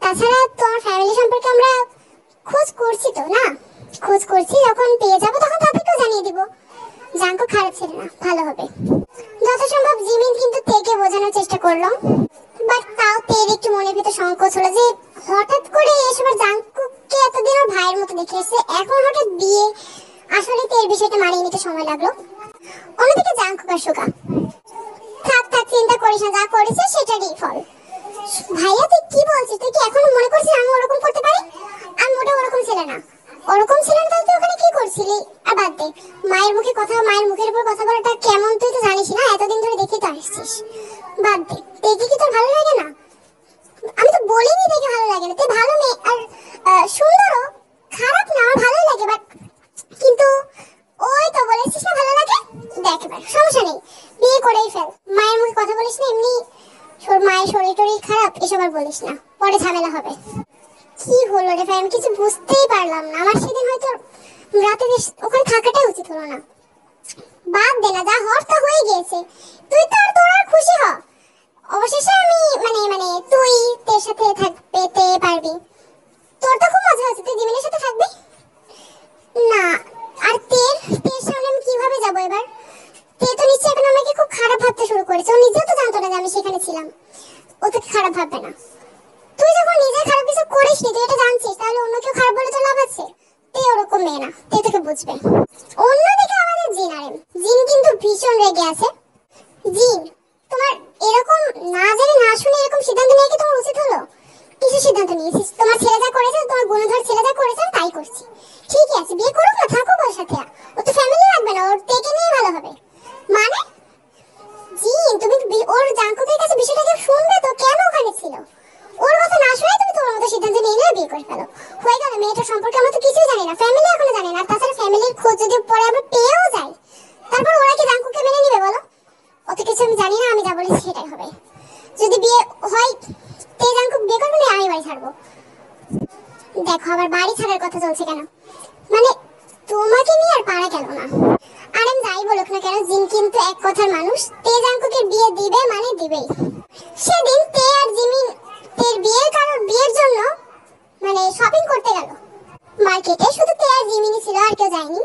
তাছাড়া তোমার ফ্যামিলি সম্পর্কে আমরা খোঁজ করছি তো, না খোঁজ করছি, যখন পেয়ে যাবো তখন তাদেরকেও জানিয়ে দিব। জাঙ্কুক খারাপ ছিল না, ভালো হবে। যথাসম্ভব জিমিন কিন্তু তেকে বোঝানোর চেষ্টা করলো, বাট তাও তের একটু মনের ভিতর সংকোচ হলো যে হঠাৎ করে এসব জাঙ্কুককে এতদিন ওর ভাইয়ের মতো দেখে এসেছে, এখন হঠাৎ বিয়ে। আসলে তের বিষয়টা মানিয়ে নিতে সময় লাগলো। অন্যদিকে জাঙ্কুক আর সুগা, থাক থাক চিন্তা করিস না, যা করেছে সেটারই ফল। ভাইয়া তুই কি বলছিস, তুই কি এখনো মনে করছিস আমি ওরকম করতে পারি? আমি মোটেও ওরকম ছিল না। ওরকম ছিল না তাহলে তুই ওখানে কি করছিলি? আর বাদ দে, মায়ের মুখে কথা, মায়ের মুখের উপর কথা বলাটা কেমন তুই তো জানিস না, এতদিন ধরে দেখে তো আসছিস। বাদ দে, দেখি কি তোর ভালো লাগে না? আমি তো বলিনি দেখে ভালো লাগে না, তুই ভালো মেয়ে আর সুন্দরও, খারাপ না, আমার ভালোই লাগে। বাট কিন্তু ওই তো বলেছিস না ভালো লাগে, দেখ এবার সমস্যা নেই, বিয়ে করেই ফেল। মায়ের মুখে কথা বলিস না, এমনি মায়ের শরীর টরীর খারাপ এসব আর বলিস না, পরে ঝামেলা হবে। কি হলো রে ভাই, আমি কিছু বুঝতেই পারলাম না। আমার সেদিন হয়তো রাতে ওখানে থাকাটাই উচিত হলো না। বাদ দে না, যা হওয়ার তা হয়ে গিয়েছে, তুই তো আর তোর আর খুশি হ। অবশেষে আমি মানে তুই তের সাথে থাকতে পারবি, তোর তো খুব মজা হচ্ছে, তুই জিমিনের সাথে থাকবি না। আর তের তের সামনে আমি কিভাবে যাবো এবার? তে তো নিশ্চয়ই এখন আমাকে খুব খারাপ ভাবতে শুরু করেছে, ও নিজেও তো জানতো না যে আমি সেখানে ছিলাম। ও তোকে খারাপ ভাববে না, তুই যখন নিজে খারাপ কিছু করিস নি, তুই এটা জানছিস, তাহলে অন্য কেউ খারাপ বলে তো লাভ আছে? তে ওরকম মেয়ে না, তে তোকে বুঝবে। অন্যদিকে আমাদের জিন, আরে জিন কিন্তু ভীষণ রেগে আছে। জিন, তোমার এরকম না জেনে না শুনে এরকম সিদ্ধান্ত নিয়ে কি তোমার উচিত হলো? কিছু সিদ্ধান্ত নিয়েছিস, তোমার ছেলে যা করেছে, তোমার গুণধর ছেলে যা করেছে তাই করছি। ঠিকই আছে, বিয়ে করুক না, থাকুক ওর সাথে, ও তো ফ্যামিলি লাগবে না, ওর তেকে নিয়ে ভালো হবে। মানে জিন, তুমি ওর জাঙ্কুকের কাছে বিষয়টাকে শুনবে তো, কেন ওখানে ছিল? ওর কথা না শুনে তুমি তোমার মতো সিদ্ধান্ত নিয়ে নিয়ে বিয়ে করে ফেলো, হয়ে গেল। মেয়েটার সম্পর্কে আমরা তো কিছুই জানি না, ফ্যামিলি এখনো জানি না। আর তাছাড়া ফ্যামিলির খোঁজ যদি পরে আমরা পেয়েও যাই, তারপর ওরা কি জাঙ্কুকে মেনে নিবে বলো? অত কিছু আমি জানি না, আমি যা বলেছি সেটাই হবে। যদি বিয়ে হয় তে জাঙ্কুক বিয়ে করবে না, আমি বাড়ি ছাড়বো। দেখো আবার বাড়ি ছাড়ার কথা চলছে কেন, মানে তোমাকে নিয়ে আর পারা গেল না। আর আমি যাই বলুক না কেন, জিন কিন্তু এক কথার মানুষ, তে জাঙ্কুকের বিয়ে দিবে মানে দিবেই। সেদিন তে আর জিমিন তের বিয়ের জন্য মানে শপিং করতে গেল মার্কেটে, শুধু তে আর জিমিনই ছিল, আর কেউ যায়নি।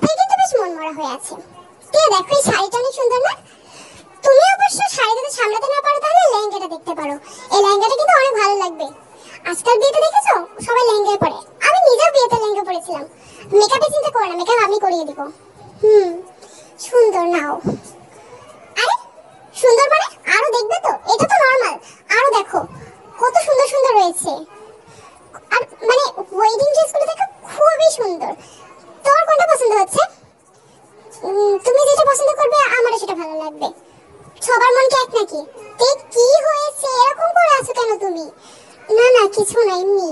তে কিন্তু বেশ মনমরা হয়ে আছে। তে দেখো এই শাড়িটা অনেক সুন্দর না? তুমি অবশ্য শাড়ি যদি সামলাতে না পারো তাহলে লেহেঙ্গাটা দেখতে পারো, এই লেহেঙ্গাটা কিন্তু অনেক ভালো লাগবে। আজকাল বিয়েতে দেখেছো সবাই লেহেঙ্গা পরে, আমি নিজেও বিয়েতে লেহেঙ্গা পরেছিলাম। মেকআপে চিন্তা করো না, মেকআপ আমি করিয়ে দিব। সুন্দর নাও। আরে সুন্দর মানে আরো দেখবে তো, এটা তো নরমাল, আরো দেখো কত সুন্দর সুন্দর রয়েছে। আর মানে ওয়েডিং ড্রেসগুলো দেখো খুবই সুন্দর। তোমার কোনটা পছন্দ হচ্ছে? তুমি যেটা পছন্দ করবে আমারও সেটা ভালো লাগবে। সবার মন কি এক নাকি? কি হয়েছে, এরকম করে আছো কেন তুমি? না না কিছু না, এমনি।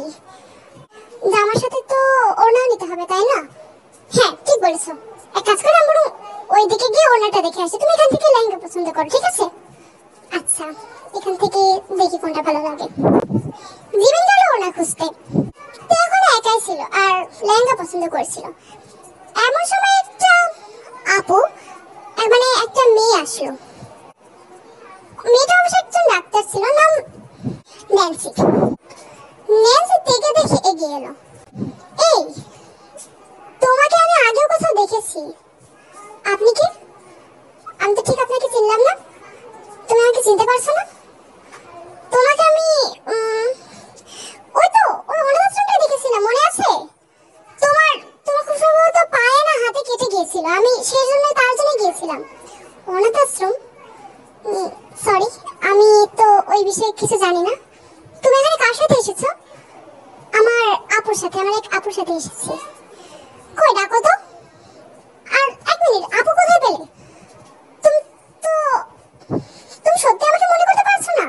জামার সাথে তো ওড়না নিতে হবে তাই না? হ্যাঁ ঠিক বলেছো, এক কাজ করে আমরা ওইদিকে গিয়ে ওড়নাটা দেখে আসি, তুমি এখান থেকে লেহেঙ্গা পছন্দ করো, ঠিক আছে? আচ্ছা এখান থেকে দেখি কোনটা ভালো লাগে। জীবন গেল ওড়না খুঁজতে, তো এখন একাই ছিল আর লেহেঙ্গা পছন্দ করছিল। এমন সময় একটা আপু মানে একটা মেয়ে আসলো। মেয়েটা অবশ্য একজন ডাক্তার ছিল, নাম ন্যান্সি। ন্যান্সি থেকে দেখে এগিয়ে এলো। এই তোমাকে আমি আগেও কোথাও দেখেছি, আপনি কি? আমি তো ঠিক আপনাকে চিনলাম না। তুমি তুমি আমাকে চিনতে পারছো না? তোমাকে আমি ওই তো ওই অনাথ আশ্রমটা দেখেছিলাম, মনে আছে? তোমার তোমার খুব সম্ভবত পায়ে না হাতে কেটে গিয়েছিল, আমি সেই জন্য তার জন্য গিয়েছিলাম। অনাথ আশ্রম? সরি, আমি তো ওই বিষয়ে কিছু জানি না। তুমি এখানে কার সাথে এসেছো? আমার আপুর সাথে, আমার এক আপুর সাথে এসেছি। কই ডাকো তো। আর এক মিনিট, আপু কোথায় পেলে? তুমি তো তুমি সত্যি আমাকে মনে করতে পারছো না?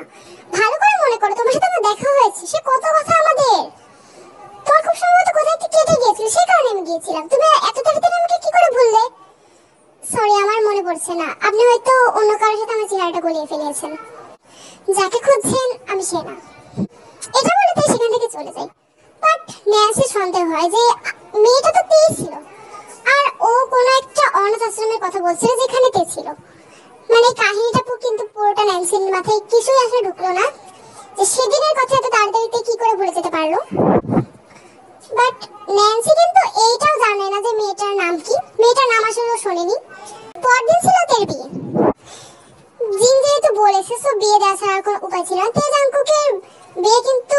ভালো করে মনে করো, তোমার সাথে আমার দেখা হয়েছে, সে কত কথা আমাদের। তোমার খুব সম্ভবত কোথায় একটু কেটে গিয়েছিল, সেই কারণে আমি গিয়েছিলাম। তুমি এত তাড়াতাড়ি আমাকে কি করে ভুললে? সরি, আমার মনে পড়ছে না। আপনি হয়তো অন্য কারোর সাথে আমার চেহারাটা গলিয়ে ফেলেছেন। যাকে খুঁজছেন আমি সে না। এটা বলতে সেখান থেকে চলে যাই। বাট ন্যান্সির সন্দেহ হয় যে মেয়েটা তো তেই ছিল, আর ও কোনো একটা অনাথ আশ্রমের কথা বলছিল যেখানে তে ছিল। মানে কাহিনীটা কিন্তু পুরোটা ন্যান্সির মাথায় কিছুই আসলে ঢুকলো না, যে সেদিনের কথা এত তাড়াতাড়িতে কি করে ভুলে যেতে পারলো। বাট ন্যান্সি কিন্তু এইটাও জানে না যে মেয়েটার নাম কি। মেয়েটার নাম আসলে শোনেনি। পরদিন ছিল তের বিয়ে। জিন যেহেতু বলেছে, সো বিয়ে দেওয়া ছাড়া কোনো উপায় ছিল না। তে জাঙ্কুকের বিয়ে কিন্তু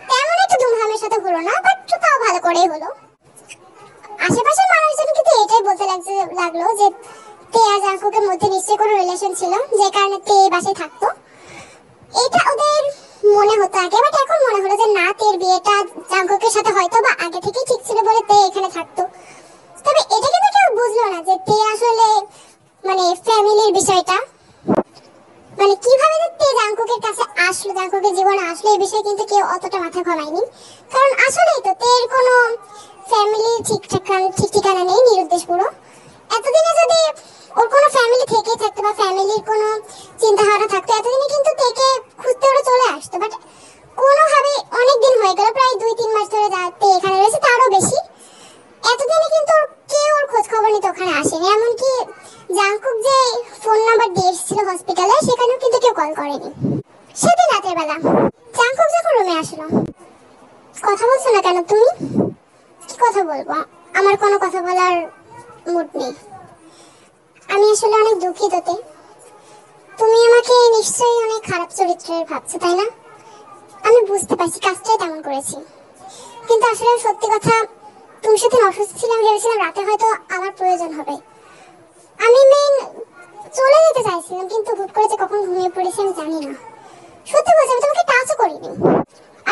তেমন একটা ধুমধামের সাথে হলো না, বাট তাও ভালো করেই হলো। আশেপাশের মানুষজন কিন্তু এটাই বলতে লাগলো যে তে আর জাঙ্কুকের মধ্যে নিশ্চয়ই কোনো রিলেশন ছিল, যে কারণে তে বাসায় থাকতো। এটা ওদের মনে হতো আগে, বাট এখন মনে হলো যে না, তের বিয়েটা জাঙ্কুকের সাথে হয়তো বা আগে থেকেই ঠিক ছিল বলে তে এখানে থাকতো। তবে এটা কিন্তু কেউ বুঝলো না যে তে আসলে মানে ফ্যামিলির বিষয়টা, মানে কিভাবে তে জাঙ্কুকের কাছে আসলো, জাঙ্কুকের জীবনে আসলো, এই বিষয়ে কিন্তু কেউ অতটা মাথা ঘামায়নি। কারণ আসলেই তো তের কোনো ফ্যামিলি ঠিক ঠিকানা নেই, নিরুদ্দেশ পুরো। এতদিনে যদি ওর কোনো ফ্যামিলি থেকেই থাকতো বা ফ্যামিলির কোনো চিন্তা ভাবনা থাকতো, এতদিনে কিন্তু তেকে খুঁজতে ওরা চলে আসতো। বাট কোনোভাবে অনেক দিন হয়ে গেল, প্রায় 2-3 মাস ধরে যাতে এখানে রয়েছে, তারও বেশি। এতদিনে কিন্তু কেউ ওর খোঁজ খবর নিতে ওখানে আসেনি। এমনকি জাঙ্কুক যে ফোন নাম্বার দিয়ে এসেছিল হসপিটালে, সেখানেও কিন্তু কেউ কল করেনি। সেদিন রাতের বেলা জাঙ্কুক যখন রুমে আসলো, কথা বলছো না কেন তুমি? কি কথা বলবো? আমার কোনো কথা বলার মুড নেই। আমি আসলে অনেক দুঃখিত তে। তুমি আমাকে নিশ্চয়ই অনেক খারাপ চরিত্রের ভাবছো, তাই না? আমি বুঝতে পারছি, কাজটাই তেমন করেছি। কিন্তু আসলে সত্যি কথা, তুমি সেদিন অসুস্থ ছিলাম, ভেবেছিলাম রাতে হয়তো আমার প্রয়োজন হবে। আমি চলে যেতে চাইছিলাম, কিন্তু হুট করে যে কখন ঘুমিয়ে পড়েছি আমি জানি না। সত্যি বলছি, আমি তোমাকে টাচও করিনি।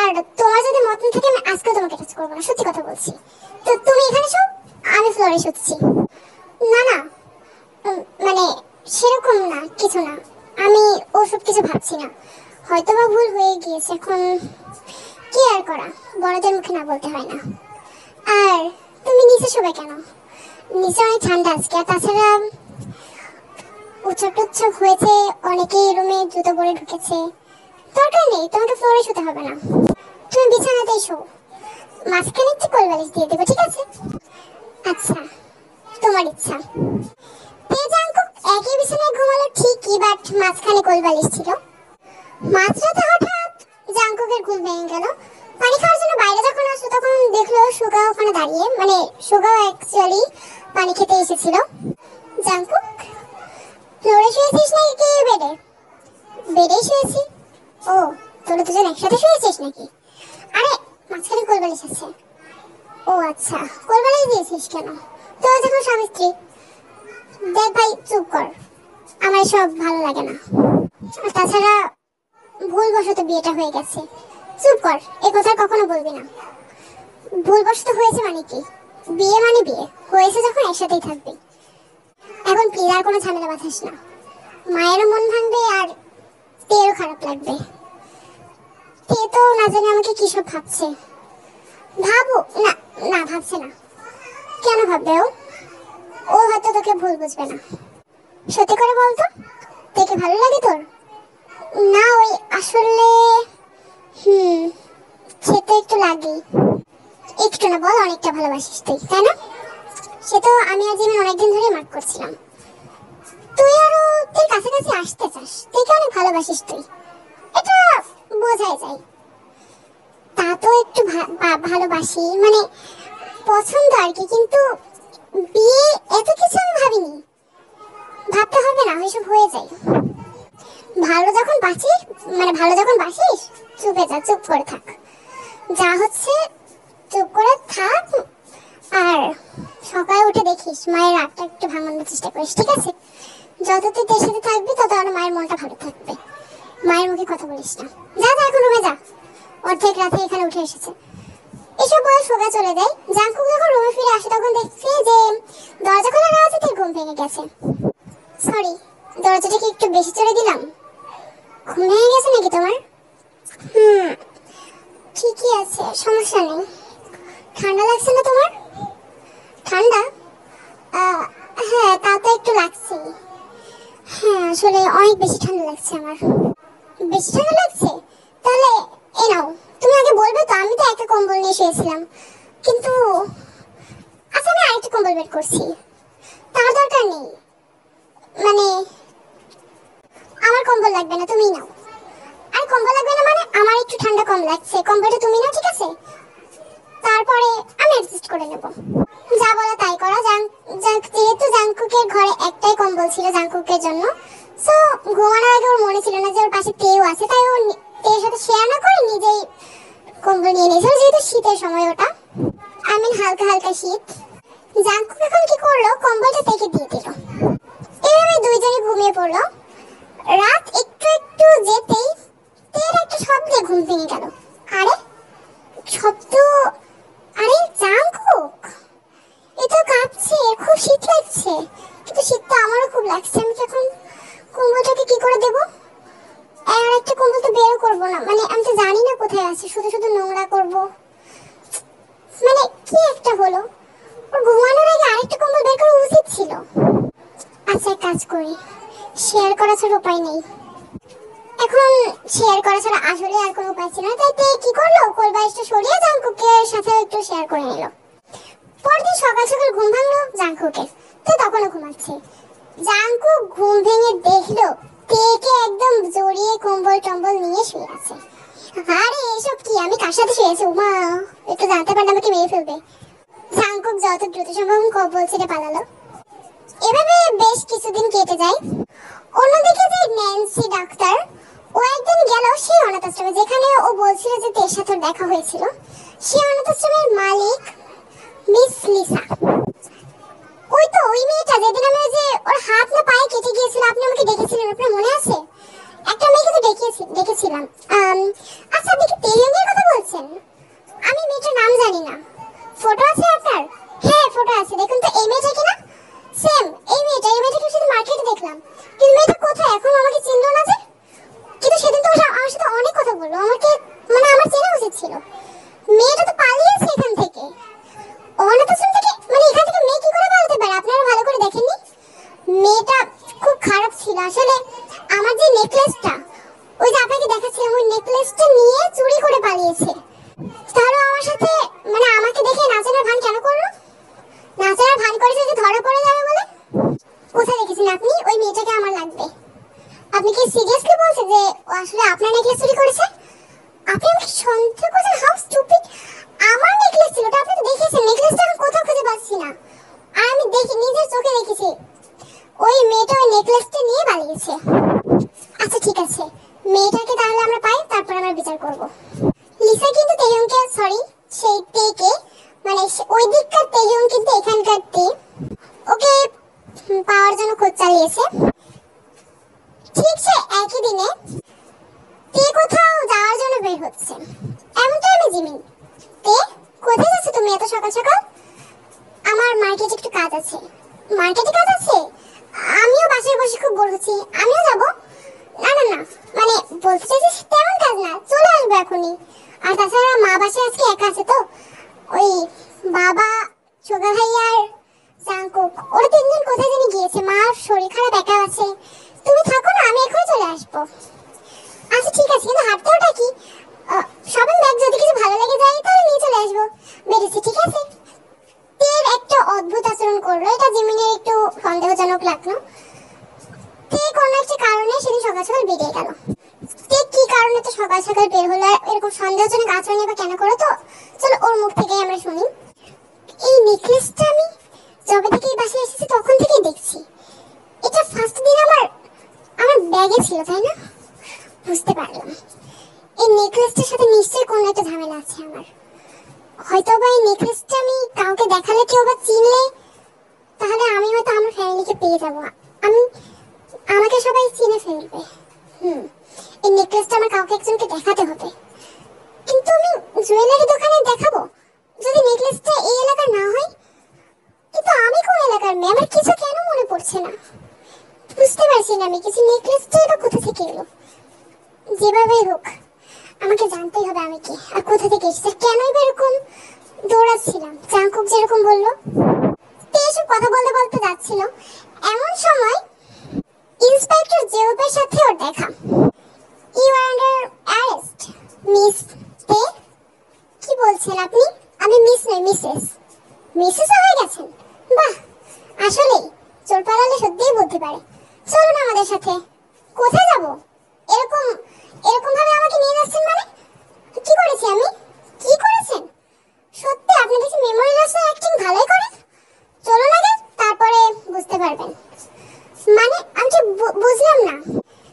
আর তোমার যদি মত না থাকে, আমি আজকে তোমাকে টাচ করবো না, সত্যি কথা বলছি। তো তুমি এখানে সব, আমি ফ্লোরে শুচ্ছি। না না, মানে সেরকম না, কিছু না। আমি ওসব কিছু ভাবছি না। হয়তো বা ভুল হয়ে গিয়েছে, এখন কি আর করা, বড়দের মুখে না বলতে হয় না। আর তুমি নিচে শোবে কেন? নিচে অনেক ঠান্ডা আজকে। আর তাছাড়া উৎসব টুৎসব হয়েছে, অনেকেই রুমে জুতো পরে ঢুকেছে। দরকার নেই, তোমাকে ফ্লোরে শুতে হবে না। তুমি বিছানাতেই শো, মাঝখানে একটু কোল বালিশ দিয়ে দেবো, ঠিক আছে? আচ্ছা, তোমার ইচ্ছা। তে জাঙ্কুক একই বিছানায় ঘুমালো ঠিকই, বাট মাঝখানে কোল বালিশ ছিল। মাঝরাতে হঠাৎ জাঙ্কুকের ঘুম ভেঙে গেল। পানি খাওয়ার জন্য বাইরে যখন আসলো, তখন দেখলো সুগা ওখানে দাঁড়িয়ে। মানে সুগা অ্যাকচুয়ালি পানি খেতে এসেছিল। জাঙ্কুক, ফ্লোরে শুয়েছিস নাকি বেডে? বেডেই শুয়েছি। ও, তোরা দুজন একসাথে শুয়েছিস নাকি? আরে মাঝখানে কোল বালিশ আছে। ও আচ্ছা, কোল বালিশ দিয়েছিস কেন? তোরা যখন স্বামী স্ত্রী। দেখ ভাই, চুপ কর, আমার সব ভালো লাগে না। আর তাছাড়া ভুলবশত বিয়েটা হয়ে গেছে। চুপ কর, এ কথা কখনো বলবি না। ভুলবশত হয়েছে মানে কি? বিয়ে মানে বিয়ে হয়েছে, যখন একসাথেই থাকবি। এখন প্লিজ আর কোনো ঝামেলা বাঁধাস না। মায়েরও মন ভাঙবে, আর তেরও খারাপ লাগবে। তে তো না জানি আমাকে কি সব ভাবছে। ভাবো না, না ভাবছে না। কেন ভাববে ও? ও হয়তো তোকে ভুল বুঝবে না। সত্যি করে বলতো, তেকে ভালো লাগে তোর? না, ওই আসলে সে তো একটু লাগেই। একটু না বল, অনেকটা ভালোবাসিস তুই, তাই না? সে তো আমি আর জিমিন অনেকদিন ধরে মার্ক করছিলাম। তুই আরো তোর কাছাকাছি আসতে চাস, তুইকে অনেক ভালোবাসিস তুই, এটা বোঝাই যায়। তা তো একটু ভালোবাসি, মানে পছন্দ আর কি, কিন্তু বিয়ে এত কিছু আমি ভাবিনি। ভাবতে হবে না, ওইসব হয়ে যায়। ভালো যখন বাসিস, মানে ভালো যখন বাসিস চুপে যা, চুপ করে থাক, যা হচ্ছে চুপ করে থাক। আর সকালে উঠে দেখিস মায়ের রাগটা একটু ভাঙানোর চেষ্টা করিস, ঠিক আছে? যত তুই তোর সাথে থাকবি তত আর মায়ের মনটা ভালো থাকবে। মায়ের মুখে কথা বলিস না, যা যা এখন রুমে যা, অর্ধেক রাতে এখানে উঠে এসেছে। এসব বলে সোজা চলে যায়। জাংকুক যখন রুমে ফিরে আসে তখন দেখছে যে দরজা খোলা না আছে, তার ঘুম ভেঙে গেছে। সরি, দরজাটা কি একটু বেশি চড়ে দিলাম? ঘুম ভেঙে গেছে নাকি তোমার? ঠিকই আছে, সমস্যা নেই। ঠান্ডা লাগছে না তোমার? ঠান্ডা? হ্যাঁ, তা তো একটু লাগছে। হ্যাঁ, আসলে অনেক বেশি ঠান্ডা লাগছে আমার। বেশি ঠান্ডা লাগছে? তাহলে এ নাও, তুমি আগে বলবে তো, আমি তো একটা কম্বল নিয়ে শুয়েছিলাম। কিন্তু আচ্ছা, আমি আরেকটা কম্বল বের করছি। তার দরকার নেই, মানে আমার কম্বল লাগবে না, তুমি নাও। আর কম্বল লাগবে না মানে আমার একটু ঠান্ডা কম লাগছে, কম্বলটা তুমি নাও, ঠিক আছে? তারপরে আমি অ্যাডজাস্ট করে নেব। যা বলা তাই করা। যেহেতু জাংকুকের ঘরে একটাই কম্বল ছিল জাংকুকের জন্য, সো ঘুমানোর আগে ওর মনে ছিল না যে ওর পাশে তেও আছে, তাই ও তের সাথে শেয়ার না করে নিজেই কম্বল নিয়ে নিয়েছিল, যেহেতু শীতের সময় ওটা, আই মিন হালকা হালকা শীত। জাংকুক এখন কি করলো, কম্বলটা তেকে দিয়ে দিল। এভাবে দুইজনে ঘুমিয়ে পড়লো। রাত একটু একটু যেতেই তের একটা শব্দে ঘুম ভেঙে গেল। আরে শব্দ, আরে জাংকুক, এ তো কাঁপছে, খুব শীত লাগছে। কিন্তু শীতটা আমারও খুব লাগছে, আমি এখন কম্বলটাকে কি করে দেবো? আর একটা কম্বল তো বের করবো না, মানে আমি তো জানি না কোথায় আছে, শুধু শুধু নোংরা করবো, মানে কি একটা হলো। ওর ঘুমানোর আগে আরেকটা কম্বল বের করা উচিত ছিল। আচ্ছা, এক কাজ করি, শেয়ার করা ছাড়া উপায় নেই। এখন শেয়ার করা ছাড়া আসলে আর কোনো উপায় ছিল না, তাই তে কি করলো, কোলবালিশটা সরিয়ে জাংকুকের সাথে একটু শেয়ার করে নিল। পরদিন সকাল সকাল ঘুম ভাঙলো জাংকুকের, তো তখনও ঘুমাচ্ছে। জাংকুক ঘুম ভেঙে দেখলো তেকে একদম জড়িয়ে কম্বল টম্বল নিয়ে শুয়ে আছে। আরে এসব কি, আমি কার সাথে শুয়েছি? উমা, একটু জানতে পারলে আমাকে মেরে ফেলবে। জাংকুক যত দ্রুত সম্ভব কম্বল ছেড়ে পালালো। এভাবে বেশ কিছুদিন কেটে যায়। অন্যদিকে যে ন্যান্সি ডাক্তার, ও একদিন গেল সেই অনাথ আশ্রমে যেখানে ও বলছিল যে তের সাথে দেখা হয়েছিল। সেই অনাথ আশ্রমের মালিক মিস লিসা, ওই তো ওই মেয়েটা যেদিন আমি ওই যে ওর হাত না পায়ে কেটে গিয়েছিল, আপনি আমাকে ডেকেছিলেন, আপনার মনে আছে? একটা মেয়েকে তো ডেকেছিলাম। আচ্ছা, আপনি কি তেলিয়াঙ্গের কথা বলছেন? আমি মেয়েটার নাম জানি না। ফটো আছে আপনার? হ্যাঁ, ফটো আছে, দেখুন তো, এই মেয়েটা কিনা? সেম এই মেয়েটাকে শুধু মার্কেটে দেখলাম, কিন্তু মেয়েটা কোথায় এখন? আমাকে চিনলো না যে। কিন্তু সেদিন তো আমার সাথে অনেক কথা বললো, আমাকে মানে আমার চেনা উচিত ছিল। মেয়েটা তো পালিয়েছে এখান থেকে, অনাথ আশ্রম থেকে, মানে এখান থেকে মেয়ে কি করে পালাতে পারে? আপনারা ভালো করে দেখেননি? মেয়েটা খুব খারাপ ছিল আসলে। আমার যে নেকলেসটা, ওই যে আপনাকে দেখাচ্ছিলাম, ওই নেকলেসটা নিয়ে চুরি করে পালিয়েছে। তাহলে আমার সাথে, মানে আমাকে দেখে নাচানোর ভান কেন করলো? নাচানোর ভান করেছে যে ধরা পড়ে যাবে বলে। কোথায় দেখেছেন আপনি ওই মেয়েটাকে? আমার লাগবে। আপনি কি সিরিয়াসলি বলছেন যে ও আসলে আপনার নেকলেস চুরি করেছে? আপনি আমাকে সন্দেহ করছেন? How stupid! আমার নেকলেস ছিল, ওটা আপনি তো দেখেছেন। নেকলেসটা আমি কোথাও খুঁজে পাচ্ছি না, আর আমি দেখি, নিজের চোখে দেখেছি ওই মেয়েটা ওই নেকলেসটা নিয়ে পালিয়েছে। আচ্ছা ঠিক আছে, মেয়েটাকে তাহলে আমরা পাই, তারপর আমরা বিচার করব। লিসা কিন্তু তেজংকে, সরি সেই তেকে, মানে ওই দিককার তেজং কিন্তু এখানকার তে, ওকে পাওয়ার জন্য খোঁজ চালিয়েছে। ঠিক সে একই দিনে তে কোথাও যাওয়ার জন্য বের হচ্ছে। এমন টাইমে জিমিন, তে কোথায় যাচ্ছ তুমি এত সকাল সকাল? আমার মার্কেটে একটু কাজ আছে। মার্কেটে কাজ আছে? আমিও বাসায় বসে খুব বোর হচ্ছি, আমিও যাব। না না না, মানে বলতে চাইছি তেমন কাজ না, চলে আসবো এখনই। আর তাছাড়া মা বাসায় আজকে একা আছে তো, ওই বাবা, সোগা ভাই আর জাংকুক, ওরা তিনজন কোথায় জানি গিয়েছে, মার শরীর খারাপ, একা আছে। তুমি থাকো না, আমি এখনই চলে আসবো। আচ্ছা ঠিক আছে, কিন্তু হাঁটতে ওটা কি শপিং ব্যাগ, যদি কিছু ভালো লেগে যায় তাহলে নিয়ে চলে আসবো। বেরিয়েছি, ঠিক আছে? তের একটা অদ্ভুত আচরণ করলো, এটা জিমিনের একটু সন্দেহজনক লাগলো। তে কোনো একটা কারণে সেদিন সকাল সকাল বেরিয়ে গেল। তে কি কারণে তো সকাল সকাল বের হলো, এরকম সন্দেহজনক আচরণ বা কেন করো, তো চলো ওর মুখ থেকে আমরা শুনি। এই নেকলেসটা আমি যবে থেকে এই বাসায় এসেছি তখন থেকেই দেখছি। এটা ফার্স্ট দিন আমার ব্যাগে ছিল, তাই না? হয়তো বা এই নেকলেসটা আমি কাউকে দেখালে কেউ বা চিনলে, তাহলে আমি হয়তো আমার ফ্যামিলিকে পেয়ে যাবো। আমি আমাকে সবাই চিনে ফেলবে। এই নেকলেসটা আমার কাউকে একজনকে দেখাতে হবে। কিন্তু আমি জুয়েলারি দোকানে দেখাবো যদি নেকলেসটা এই এলাকার না হয়? কিন্তু আমি কোন এলাকার মেয়ে? আমার কিছু কেন মনে পড়ছে না, বুঝতে পারছি না আমি কিছু। নেকলেসটাই বা কোথা থেকে এলো? যেভাবেই হোক আমাকে জানতেই হবে আমি কি আর কোথা থেকে এসেছে, কেনই বা এরকম দৌড়াচ্ছিলাম জাংকুক যেরকম বললো। তো এসব কথা বলতে বলতে যাচ্ছিল, এমন সময় ইন্সপেক্টর জেউপের সাথে ওর দেখা। You are under arrest miss তে। কি বলছেন আপনি? আমি মিস নই, মিসেস। মিসেস হয়ে গেছেন? বাহ, আসলেই চোর পালালে সত্যিই বুদ্ধি পারে। চলুন আমাদের সাথে। কোথায় যাব? এরকম এরকম ভাবে আমাকে নিয়ে যাচ্ছেন মানে? কি করেছি আমি? কি করেছেন? সত্যি আপনি দেখি মেমোরি লসের অ্যাক্টিং ভালোই করেন। চলুন আগে, তারপরে বুঝতে পারবেন। মানে আমি কি বুঝলাম না।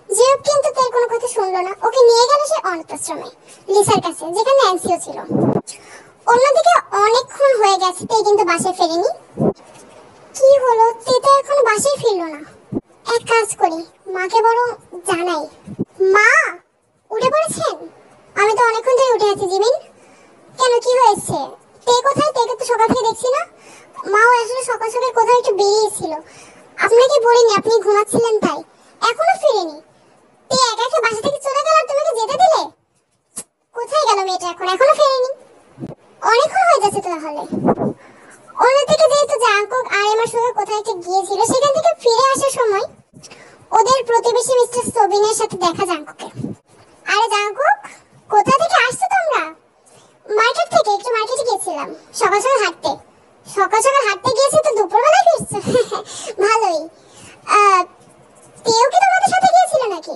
জিওপ কিন্তু তার কোনো কথা শুনলো না। ওকে নিয়ে গেল সে অনাথ আশ্রমে, লিসার কাছে, যেখানে ন্যান্সিও ছিল। অন্যদিকে অনেকক্ষণ হয়ে গেছে, তে কিন্তু বাসায় ফেরেনি। কি হলো, তে তো এখনো বাসায় ফিরলো না। এক কাজ করি, মাকে বরং জানাই। মা, উঠে পড়েছেন? আমি তো অনেকক্ষণ ধরে উঠে আছি। জিমিন, কেন কি হয়েছে? তে কোথায়? তেকে তো সকাল থেকে দেখছি না। মাও আসলে সকাল সকাল কোথাও একটু বেরিয়েছিল, আপনাকে বলিনি, আপনি ঘুমাচ্ছিলেন তাই। এখনো ফিরেনি। তে একা একা বাসা থেকে চলে গেল আর তোমাকে যেতে দিলে? কোথায় গেল মেয়েটা? এখনো ফেরেনি। অনেকক্ষণ হয়ে যাচ্ছে তো তাহলে। অন্যদিকে যেহেতু জাংকুক আর এমার সঙ্গে কোথায় একটা গিয়েছিল, সেখান থেকে ফিরে আসার সময় ওদের প্রতিবেশী মিস্টার সোবিনের সাথে দেখা জাংকুকের। আরে জাংকুক, কোথা থেকে আসছো তোমরা? মার্কেট থেকে, একটু মার্কেটে গিয়েছিলাম সকাল সকাল হাঁটতে। সকাল সকাল হাঁটতে গিয়েছে তো দুপুরবেলায় ফিরছো? ভালোই। তেও কি তোমাদের সাথে গিয়েছিল নাকি?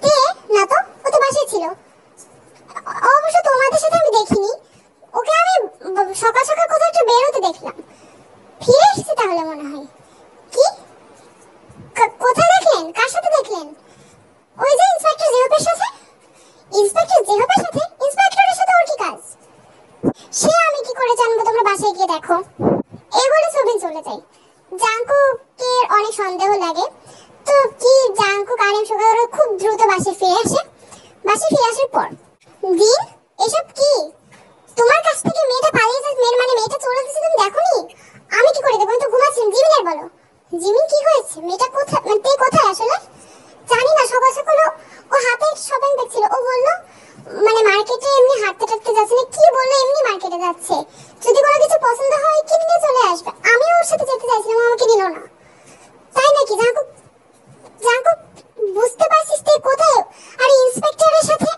তে না তো, ও তো বাসায় ছিল। অবশ্য তোমাদের সাথে আমি দেখিনি ওকে। আমি সকাল সকাল কোথাও একটু বেরোতে দেখলাম। ফিরে এসেছে তাহলে মনে হয়। কি? কোথায় দেখলেন? কার সাথে দেখলেন? ওই যে ইন্সপেক্টর জেহপের সাথে। ইন্সপেক্টর জেহপের সাথে? ইন্সপেক্টরের সাথে ওর কি কাজ? সে আমি কি করে জানবো? তোমরা বাসায় গিয়ে দেখো। এই বলে সোবিন চলে যায়। জাংকুকের অনেক সন্দেহ লাগে। তো কি জাংকুক আর এম সুগারও খুব দ্রুত বাসায় ফিরে আসে। বাসায় ফিরে আসার পর দিন, এসব কি? তোমার কাছ থেকে মেয়েটা পালিয়ে যাচ্ছে, মেয়েটা চলে গেছে, তুমি দেখোনি? আমি কি করে দেখবো? আমি তো ঘুমাচ্ছিলাম। জিমিনের বলো। জিমিন কি হয়েছে? মেয়েটা কোথায়? মানে তে কোথায় আসলে? জানি না। সকাল সকাল ও হাতে শপিং ব্যাগ ছিল। ও বললো মানে মার্কেটে এমনি হাঁটতে টাটতে যাচ্ছে না কি বললো, এমনি মার্কেটে যাচ্ছে, যদি কোনো কিছু পছন্দ হয় কিনে চলে আসবে। আমি ওর সাথে যেতে চাইছিলাম, আমাকে নিল না। তাই নাকি? জাঙ্কুক, জাঙ্কুক বুঝতে পারছিস তে কোথায়? আর ইন্সপেক্টরের সাথে?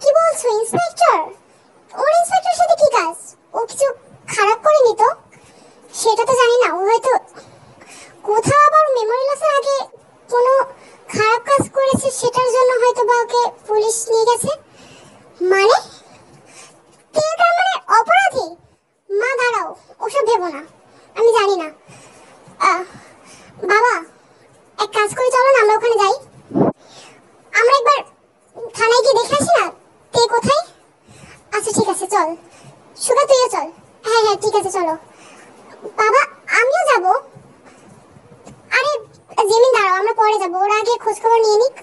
কি বলছো? ইন্সপেক্টর? ওর ইন্সপেক্টরের সাথে কি কাজ? ও কিছু খারাপ করেনি তো? সেটা তো জানি না। ও হয়তো কোথাও আবার মেমোরি লসের আগে কোনো খারাপ কাজ করেছে, সেটার জন্য হয়তো বা ওকে পুলিশ নিয়ে গেছে। মানে তার মানে অপরাধী? মা দাঁড়াও, ওসব ভেবো না, আমি জানি না। বাবা, এক কাজ করে চলো না, আমরা ওখানে যাই। আমরা একবার থানায় গিয়ে দেখে আসি না তে কোথায়। আচ্ছা ঠিক আছে, চল। সুগা, তুইও চল। হ্যাঁ হ্যাঁ ঠিক আছে, চলো। বাবা, আমিও যাব। আরে জিমিন দাঁড়াও, আমরা পরে যাবো, ওরা আগে খোঁজ খবর নিয়ে নিক।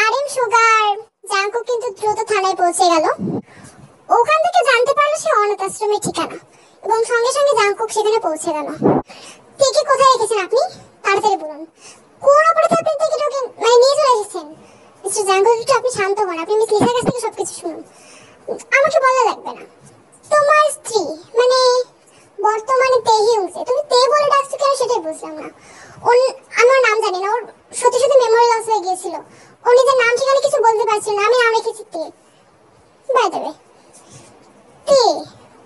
আরেম সুগার জাংকুক কিন্তু দ্রুত থানায় পৌঁছে গেল। ওখান থেকে জানতে পারলো সে অনাথ আশ্রমের ঠিকানা, এবং সঙ্গে সঙ্গে জাংকুক সেখানে পৌঁছে গেল। টিকে কোথায় রেখেছেন আপনি? তাড়াতাড়ি বলুন। কোন অপরাধে আপনি টিকে ঢোকেন মানে নিয়ে চলে এসেছেন? মিস্টার জাংকুক, একটু আপনি শান্ত হন। আপনি মিস লিসার কাছ থেকে সবকিছু শুনুন। আমাকে বলা লাগবে না। তোমার স্ত্রী মানে বর্তমানে তেহিউংসে, তুমি তে বলে ডাকছো কেন সেটাই বুঝলাম না। আমার নাম জানি না। ওর সত্যি সত্যি মেমোরি লস হয়ে গিয়েছিল। ও নিজের নাম ঠিকানা কিছু বলতে পারছিল না। আমি নাম রেখেছি তে। বাই দ্য ওয়ে, তে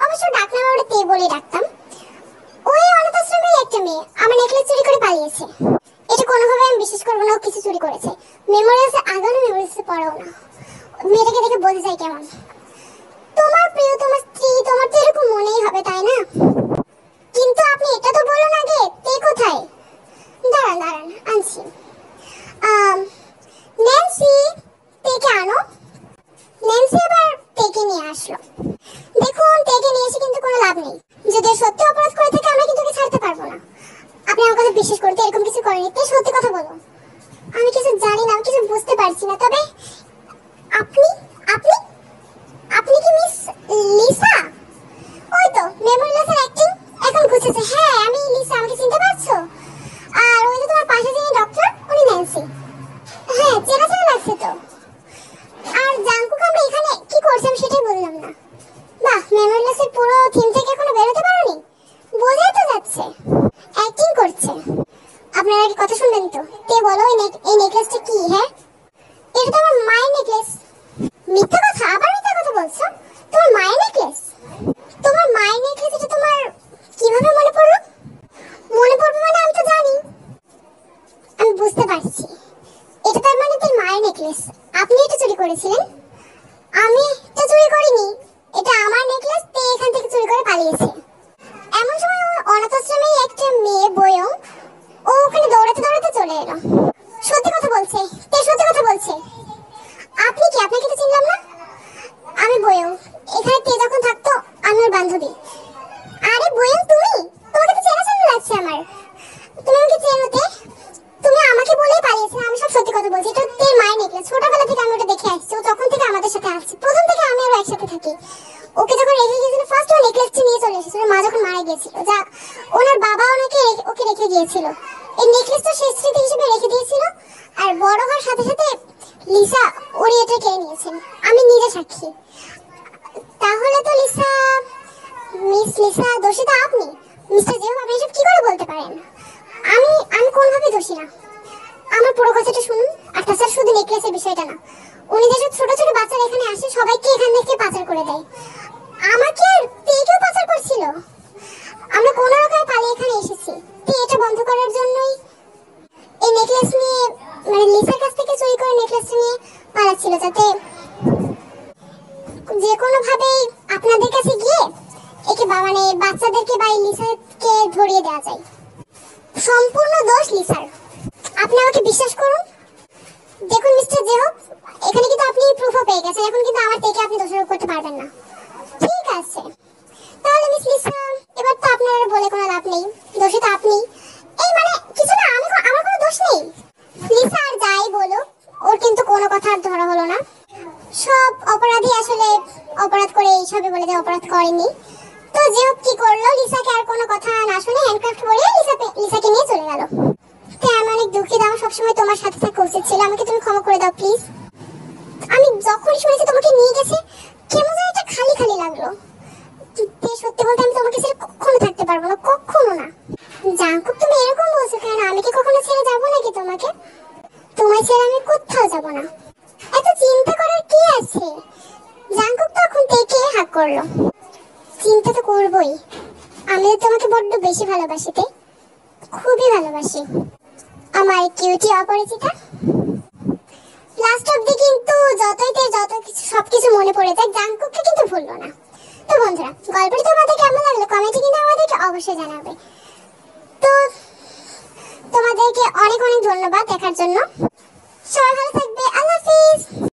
অবশ্য ডাক নাম আমরা তে বলে ডাকতাম। ওই অনাথ আশ্রমের একটা মেয়ে আমার নেকলেস চুরি করে পালিয়েছে। এটা কোনোভাবে আমি বিশ্বাস করবো না ও কিছু চুরি করেছে। মেমোরিয়ালসে আগানো, মেমোরিয়ালসে পড়াও না। মেয়েটাকে দেখে বোঝা যায় কেমন। তোমার প্রিয়, তোমার স্ত্রী, তোমার তো এরকম মনেই হবে তাই না? কিন্তু আপনি এটা তো বলুন আগে, তে কোথায়? দাঁড়ান দাঁড়ান, আনছি। ন্যান্সি, তেকে আনো। ন্যান্সি এবার তেকে নিয়ে আসলো। দেখুন বান্ধবী। আরে বইন তুমি, তোমাকে তো চেনা চেনা লাগছে আমার। তুমি আমাকে চেনোতে? তুমি আমাকে বলেই পালিয়েছিলে। আমি সব সত্যি কথা বলছি। এটা তোর মায়ের নেকলেস। ছোটবেলা থেকে আমি ওটা দেখে আসছি। ও তখন থেকে আমাদের সাথে আসছে। প্রথম থেকে আমি আর একসাথে থাকি। ওকে যখন রেখে গিয়েছিল ফার্স্ট ও নেকলেসটা নিয়ে চলে এসেছিল মা যখন মারা গিয়েছিল। যা ওনার বাবা ওকে রেখে গিয়েছিল। এই নেকলেসটা শেষ স্মৃতি হিসেবে রেখে দিয়েছিল। আর বড় হওয়ার সাথে সাথে লিসা ওরে এটা কেড়ে নিয়েছেন। আমি নিজে সাক্ষী। তাহলে তো মিস লিসা দোষী তো আপনি। মিস্টার জেহব, আপনি এসব কি করে বলতে পারেন? আমি কোনোভাবে দোষী না। আমার পুরো কথাটা শুনুন। আর তাছাড়া শুধু নেকলেসের বিষয়টা না, উনি যেসব ছোট ছোট বাচ্চারা এখানে আসে সবাইকে এখান থেকে পাচার করে দেয়। আমাকে পেটেও পাচার করছিল। আমরা কোনো রকমে পালিয়ে এখানে এসেছি। তো এটা বন্ধ করার জন্যই এই নেকলেস নিয়ে, মানে লিসার কাছ থেকে চুরি করে নেকলেসটা নিয়ে পালাচ্ছিল, যাতে যে কোনো ভাবেই আপনাদের কাছে গিয়ে একে মানে বাচ্চাদেরকে বা লিসাকে ধরিয়ে দেওয়া যায়। সম্পূর্ণ দোষ লিসার। আপনি আমাকে বিশ্বাস করুন। দেখুন মিস্টার জেহব, এখানে কিন্তু আপনি প্রুফও পেয়ে গেছেন। এখন কিন্তু আমার থেকে আপনি দোষারোপ করতে পারবেন না। ঠিক আছে, তাহলে মিস লিসা, এবার তো আপনার বলে কোনো লাভ নেই। দোষী তো আপনি। এই মানে কিছু না, আমার কোনো দোষ নেই। লিসা আর যাই বলুক, ওর কিন্তু কোনো কথা আর ধরা হলো না। সব অপরাধী আসলে অপরাধ করে এইসবে বলে যে অপরাধ করেনি। তো জেহব কি করলো, লিসাকে আর কোনো কথা না শুনে হ্যান্ডক্রাফট বলে লিসাকে নিয়ে চলে গেল। তো আমি অনেক দুঃখিত। আমার সবসময় তোমার সাথে থাকা উচিত ছিল। আমাকে তুমি ক্ষমা করে দাও প্লিজ। আমি যখনই শুনেছি তোমাকে নিয়ে গেছে, কেমন যেন এটা খালি খালি লাগলো। সত্যি বলতে আমি তোমাকে ছেড়ে কখনো থাকতে পারবো না, কখনো না। জাঙ্কুক, তুমি এরকম বলছো কেন? আমি কি কখনো ছেড়ে যাবো নাকি তোমাকে? তোমায় ছেড়ে আমি কোথাও যাবো না। এত চিন্তা করার কি আছে? জাঙ্কুক তখন থেকে হাঁক করলো। চিন্তা তো করবোই। আমি তোমাকে বড্ড বেশি ভালোবাসি, খুবই ভালোবাসি আমার কিউটি অপরিচিতা। লাস্ট অবধি কিন্তু যত কিছু সবকিছু মনে পড়ে যায়, জাঙ্কুককে কিন্তু ভুললো না। তো বন্ধুরা, গল্পটি তোমাদের কেমন লাগলো কমেন্টে কিন্তু আমাদেরকে অবশ্যই জানাবে। তো তোমাদেরকে অনেক অনেক ধন্যবাদ দেখার জন্য। সবাই ভালো থাকবে। আল্লাহ হাফিজ।